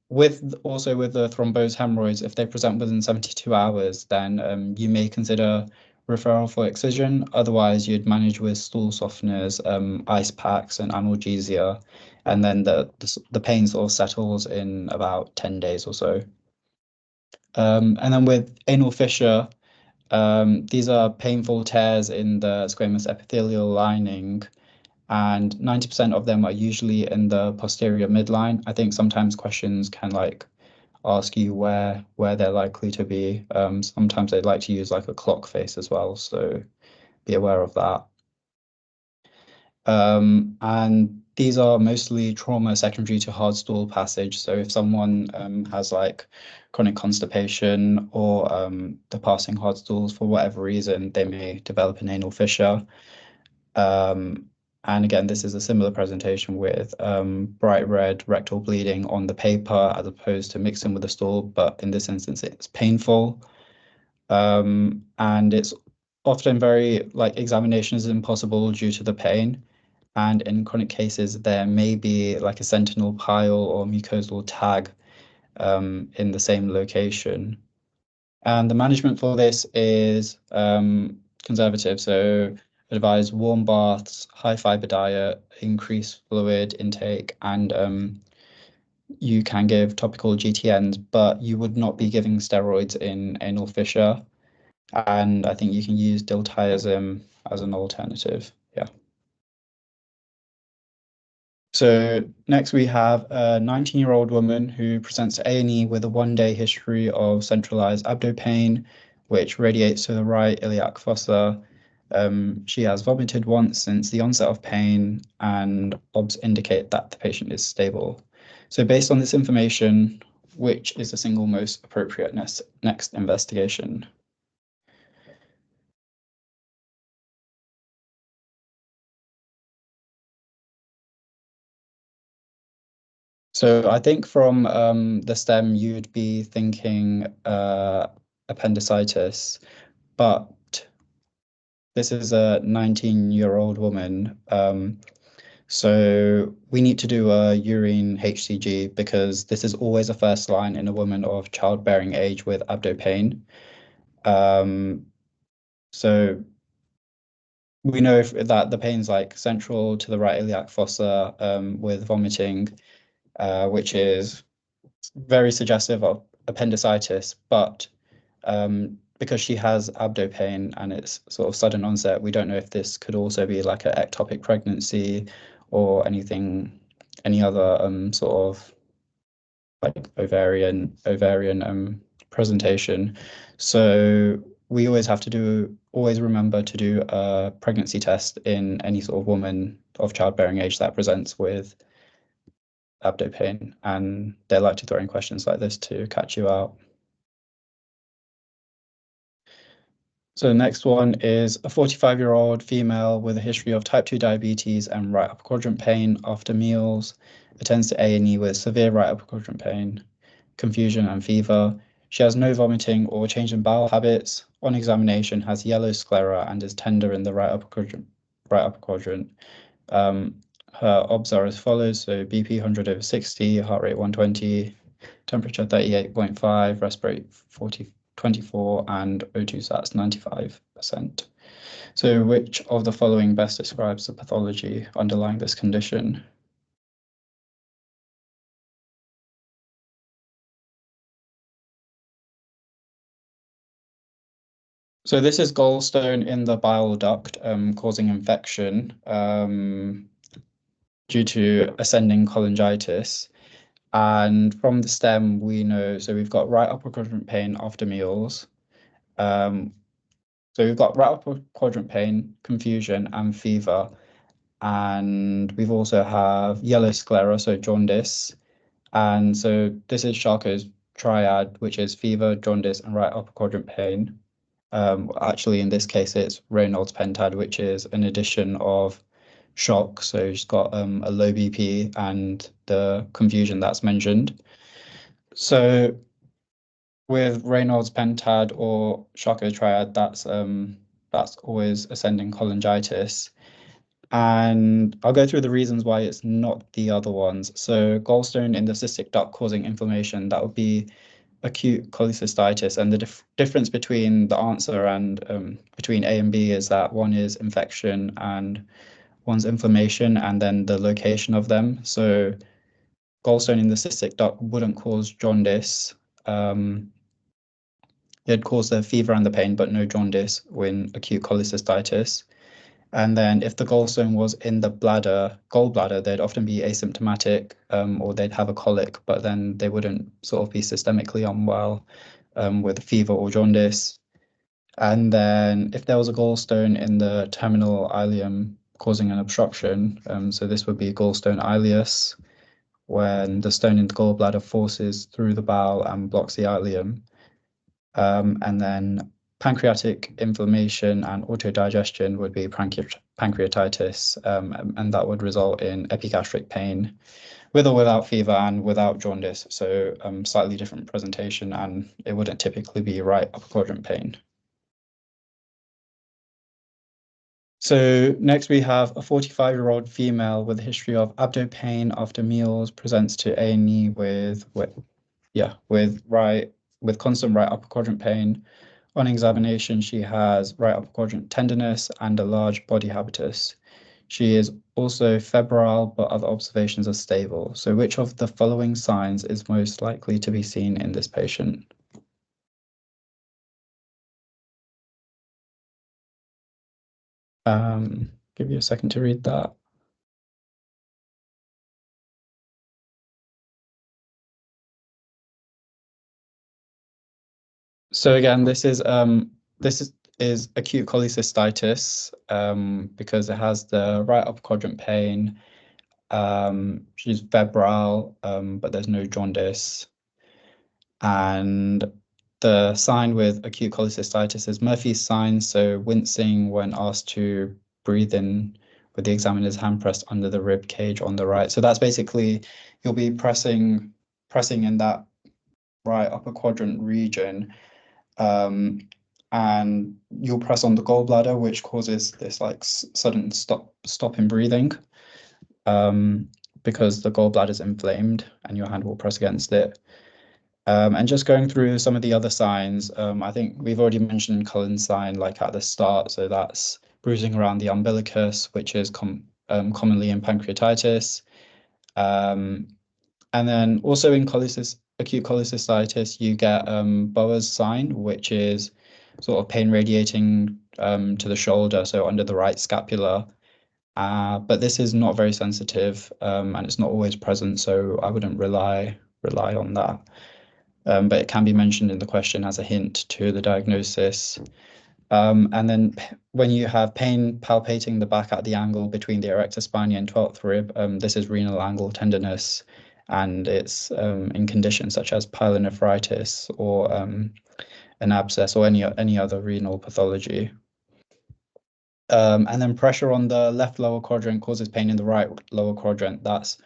with the thrombosed hemorrhoids, if they present within 72 hours, then you may consider referral for excision. Otherwise, you'd manage with stool softeners, ice packs, and analgesia, and then the pain sort of settles in about 10 days or so. And then with anal fissure, these are painful tears in the squamous epithelial lining, and 90% of them are usually in the posterior midline. I think sometimes questions can like ask you where they're likely to be. Sometimes they'd like to use like a clock face as well, so be aware of that. And these are mostly trauma secondary to hard stool passage. So if someone has like chronic constipation or the passing hard stools for whatever reason, they may develop an anal fissure. And again, this is a similar presentation with bright red rectal bleeding on the paper as opposed to mixing with the stool, but in this instance, it's painful. And it's often very like examination is impossible due to the pain. And in chronic cases, there may be like a sentinel pile or mucosal tag in the same location. And the management for this is conservative. So advise warm baths, high fiber diet, increase fluid intake, and you can give topical GTNs, but you would not be giving steroids in anal fissure. And I think you can use diltiazem as an alternative. Yeah. So next we have a 19-year-old woman who presents to A&E with a one-day history of centralized abdo pain, which radiates to the right iliac fossa. She has vomited once since the onset of pain, and OBS indicate that the patient is stable. So based on this information, which is the single most appropriate next investigation? So I think from the stem, you'd be thinking appendicitis, but this is a 19-year-old woman. So we need to do a urine HCG because this is always a first line in a woman of childbearing age with abdo pain. So we know that the pain's like central to the right iliac fossa with vomiting, which is very suggestive of appendicitis, but because she has abdo pain and it's sort of sudden onset, we don't know if this could also be like an ectopic pregnancy or any other sort of like ovarian presentation. So we always remember to do a pregnancy test in any sort of woman of childbearing age that presents with abdo pain, and they like to throw in questions like this to catch you out. So the next one is a 45-year-old female with a history of type 2 diabetes and right upper quadrant pain after meals, attends to A&E with severe right upper quadrant pain, confusion and fever. She has no vomiting or change in bowel habits. On examination, has yellow sclera and is tender in the right upper quadrant. Her OBS are as follows, so BP 100/60, heart rate 120, temperature 38.5, respirate 24, and O2 sats 95%. So which of the following best describes the pathology underlying this condition? So this is gallstone in the bile duct causing infection due to ascending cholangitis. And from the stem, we know, so we've got right upper quadrant pain after meals. So we've got right upper quadrant pain, confusion, and fever. And we've also have yellow sclera, so jaundice. And so this is Charcot's triad, which is fever, jaundice, and right upper quadrant pain. Actually, in this case, it's Raynaud's pentad, which is an addition of shock. So she's got a low BP and the confusion that's mentioned. So with Raynaud's pentad or Charcot triad, that's always ascending cholangitis. And I'll go through the reasons why it's not the other ones. So gallstone in the cystic duct causing inflammation, that would be acute cholecystitis. And the difference between the answer and between A and B is that one is infection and one's inflammation, and then the location of them. So gallstone in the cystic duct wouldn't cause jaundice. It'd cause the fever and the pain, but no jaundice when acute cholecystitis. And then if the gallstone was in the gallbladder, they'd often be asymptomatic or they'd have a colic, but then they wouldn't sort of be systemically unwell with fever or jaundice. And then if there was a gallstone in the terminal ileum causing an obstruction, so this would be gallstone ileus, when the stone in the gallbladder forces through the bowel and blocks the ileum. And then pancreatic inflammation and autodigestion would be pancreatitis, and that would result in epigastric pain with or without fever and without jaundice. So slightly different presentation, and it wouldn't typically be right upper quadrant pain. So next we have a 45-year-old female with a history of abdo pain after meals, presents to A&E with constant right upper quadrant pain. On examination, she has right upper quadrant tenderness and a large body habitus. She is also febrile, but other observations are stable. So which of the following signs is most likely to be seen in this patient? Give you a second to read that. So again, this is acute cholecystitis because it has the right upper quadrant pain. She's febrile, but there's no jaundice. And the sign with acute cholecystitis is Murphy's sign, so wincing when asked to breathe in with the examiner's hand pressed under the rib cage on the right. So that's basically, you'll be pressing in that right upper quadrant region, and you'll press on the gallbladder, which causes this like sudden stop in breathing, because the gallbladder is inflamed, and your hand will press against it. And just going through some of the other signs, I think we've already mentioned Cullen's sign like at the start. So that's bruising around the umbilicus, which is commonly in pancreatitis. And then also in acute cholecystitis, you get Bower's sign, which is sort of pain radiating to the shoulder, so under the right scapula. But this is not very sensitive, and it's not always present, so I wouldn't rely on that. But it can be mentioned in the question as a hint to the diagnosis. And then when you have pain palpating the back at the angle between the erector spinae and 12th rib, this is renal angle tenderness, and it's in conditions such as pyelonephritis or an abscess or any other renal pathology. And then pressure on the left lower quadrant causes pain in the right lower quadrant. That's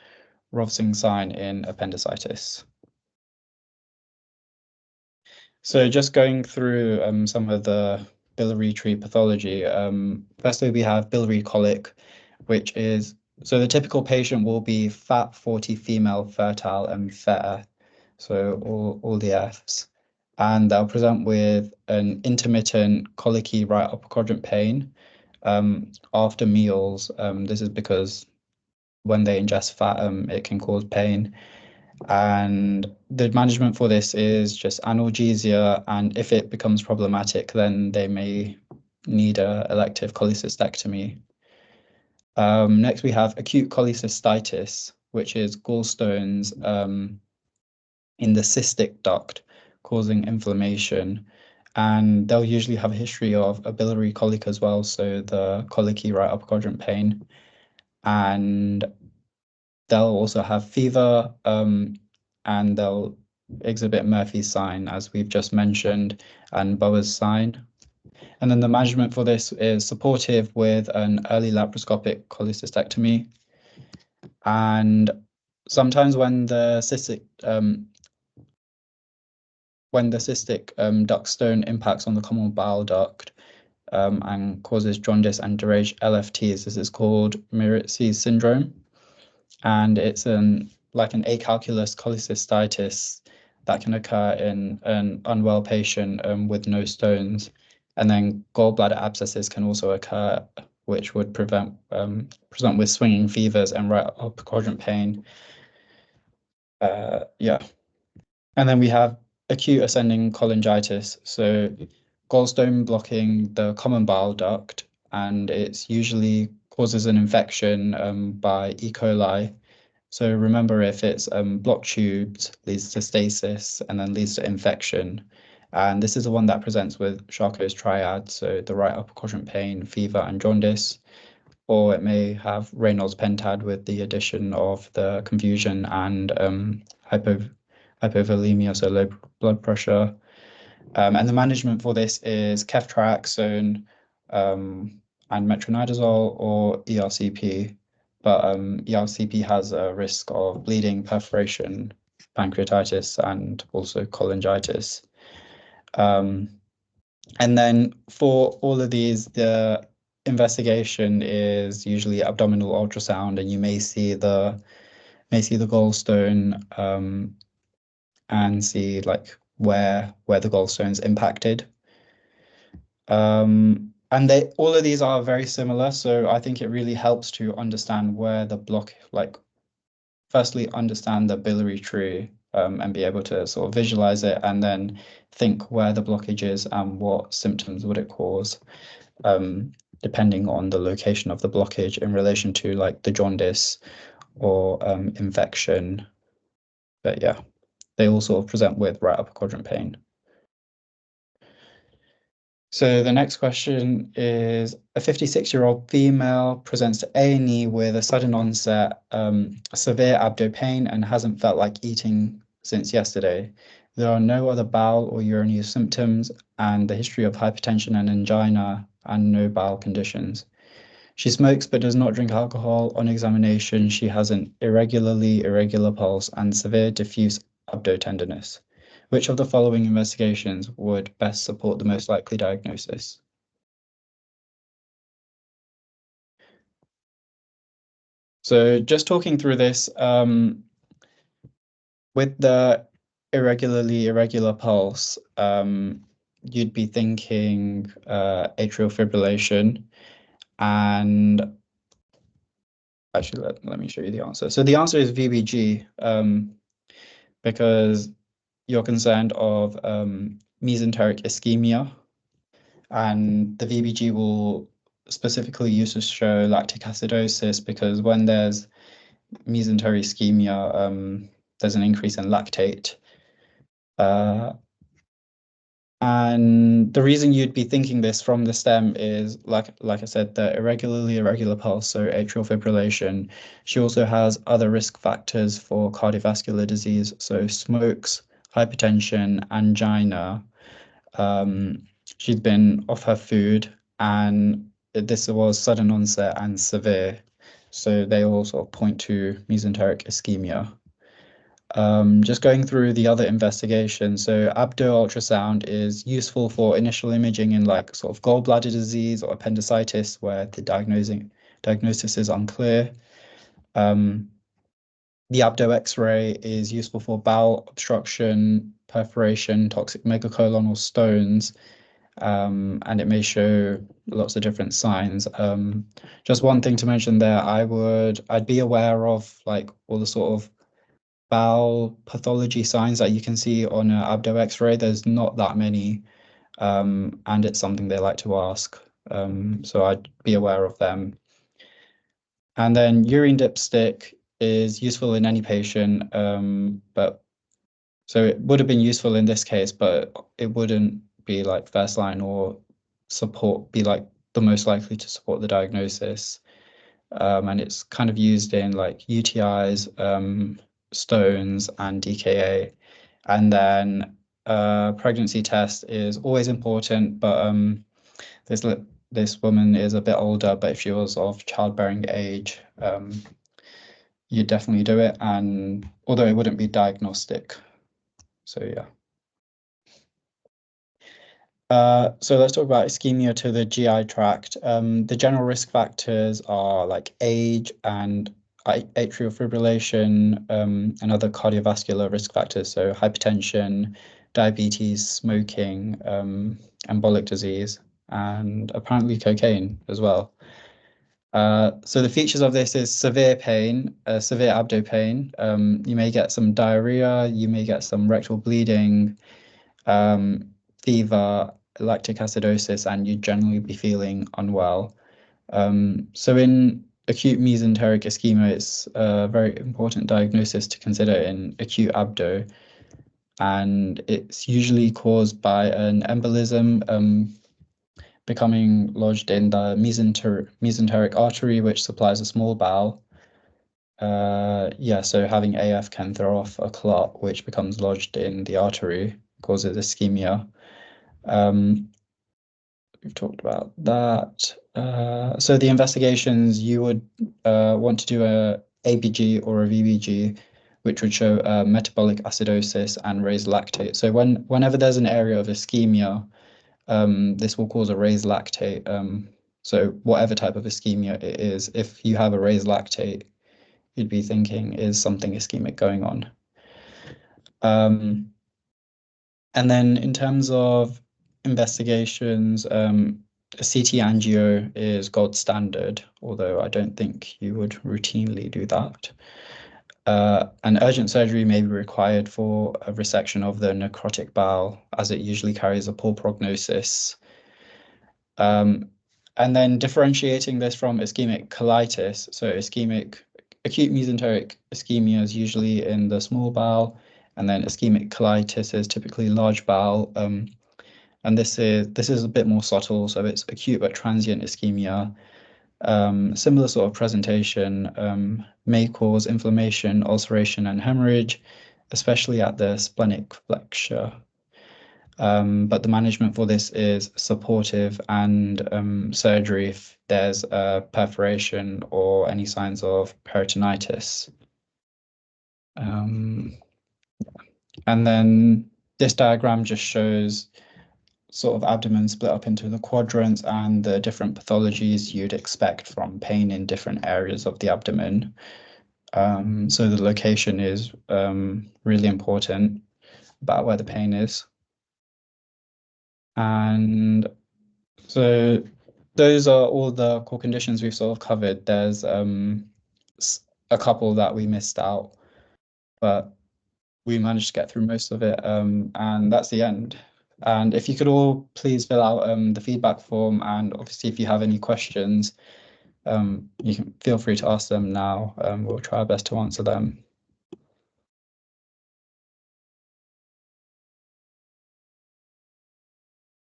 Rovsing's sign in appendicitis. So just going through some of the biliary tree pathology. Firstly, we have biliary colic, which is, so the typical patient will be fat, 40, female, fertile, and fair. So all the Fs. And they'll present with an intermittent colicky right upper quadrant pain after meals. This is because when they ingest fat, it can cause pain. And the management for this is just analgesia, and if it becomes problematic, then they may need a elective cholecystectomy. Next, we have acute cholecystitis, which is gallstones in the cystic duct causing inflammation. And they'll usually have a history of a biliary colic as well, so the colicky right upper quadrant pain. And they'll also have fever, and they'll exhibit Murphy's sign, as we've just mentioned, and Bower's sign. And then the management for this is supportive with an early laparoscopic cholecystectomy. And sometimes when the cystic duct stone impacts on the common bile duct and causes jaundice and deranged LFTs, this is called Miritzi's syndrome. And it's like an acalculous cholecystitis that can occur in an unwell patient with no stones. And then gallbladder abscesses can also occur, which would present with swinging fevers and right upper quadrant pain. And then we have acute ascending cholangitis. So gallstone blocking the common bile duct, and it's usually causes an infection by E. coli. So remember, if it's blocked tubes, leads to stasis and then leads to infection. And this is the one that presents with Charcot's triad, so the right upper quadrant pain, fever, and jaundice. Or it may have Raynaud's pentad with the addition of the confusion and hypovolemia, so low blood pressure. And the management for this is ceftriaxone and metronidazole or ERCP. But ERCP has a risk of bleeding, perforation, pancreatitis, and also cholangitis. And then for all of these, the investigation is usually abdominal ultrasound, and you may see the gallstone and see like where the gallstone's impacted. And all of these are very similar, so I think it really helps to understand where the block, like firstly understand the biliary tree and be able to sort of visualize it, and then think where the blockage is and what symptoms would it cause, depending on the location of the blockage in relation to like the jaundice or infection. But yeah, they all sort of present with right upper quadrant pain. So the next question is, a 56-year-old female presents to A&E with a sudden onset severe abdo pain and hasn't felt like eating since yesterday. There are no other bowel or urinary symptoms and the history of hypertension and angina and no bowel conditions. She smokes but does not drink alcohol. On examination, she has an irregular pulse and severe diffuse abdo-tenderness. Which of the following investigations would best support the most likely diagnosis? So just talking through this, with the irregular pulse, you'd be thinking atrial fibrillation. And actually, let me show you the answer. So the answer is VBG, because you're concerned of mesenteric ischemia, and the VBG will specifically use to show lactic acidosis, because when there's mesenteric ischemia, there's an increase in lactate. And the reason you'd be thinking this from the stem is, like I said, the irregular pulse, so atrial fibrillation. She also has other risk factors for cardiovascular disease, so smokes, hypertension, angina. She'd been off her food, and this was sudden onset and severe. So they all sort of point to mesenteric ischemia. Just going through the other investigations. So abdo ultrasound is useful for initial imaging in like sort of gallbladder disease or appendicitis where the diagnosis is unclear. The abdo X-ray is useful for bowel obstruction, perforation, toxic megacolon or stones, and it may show lots of different signs. Just one thing to mention there, I'd be aware of like all the sort of bowel pathology signs that you can see on an abdo X-ray. There's not that many, and it's something they like to ask. So I'd be aware of them. And then urine dipstick is useful in any patient, but so it would have been useful in this case, but it wouldn't be like first line or be like the most likely to support the diagnosis. And it's kind of used in like UTIs, stones and DKA. And then pregnancy test is always important, but this woman is a bit older, but if she was of childbearing age, you'd definitely do it, and although it wouldn't be diagnostic. So yeah. So let's talk about ischemia to the GI tract. The general risk factors are like age and atrial fibrillation, and other cardiovascular risk factors, so hypertension, diabetes, smoking, embolic disease, and apparently cocaine as well. So the features of this is severe pain, severe abdo pain. You may get some diarrhea, you may get some rectal bleeding, fever, lactic acidosis, and you'd generally be feeling unwell. So in acute mesenteric ischemia, it's a very important diagnosis to consider in acute abdo, and it's usually caused by an embolism becoming lodged in the mesenteric artery, which supplies a small bowel. Yeah, so having AF can throw off a clot, which becomes lodged in the artery, causes ischemia. We've talked about that. So the investigations, you would want to do a ABG or a VBG, which would show metabolic acidosis and raised lactate. So whenever there's an area of ischemia, this will cause a raised lactate. So whatever type of ischemia it is, if you have a raised lactate, you'd be thinking, is something ischemic going on? And then in terms of investigations, a CT angio is gold standard, although I don't think you would routinely do that. An urgent surgery may be required for a resection of the necrotic bowel, as it usually carries a poor prognosis. And then differentiating this from ischemic colitis, so acute mesenteric ischemia is usually in the small bowel, and then ischemic colitis is typically large bowel. And this is a bit more subtle, so it's acute but transient ischemia. Similar sort of presentation, may cause inflammation, ulceration, and hemorrhage, especially at the splenic flexure. But the management for this is supportive and surgery if there's a perforation or any signs of peritonitis. And then this diagram just shows sort of abdomen split up into the quadrants and the different pathologies you'd expect from pain in different areas of the abdomen. So the location is really important about where the pain is. And so those are all the core conditions we've sort of covered. There's a couple that we missed out, but we managed to get through most of it, and that's the end. And if you could all please fill out the feedback form, and obviously if you have any questions, you can feel free to ask them now. We'll try our best to answer them.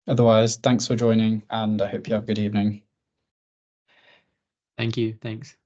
Otherwise, thanks for joining, and I hope you have a good evening. Thank you. Thanks.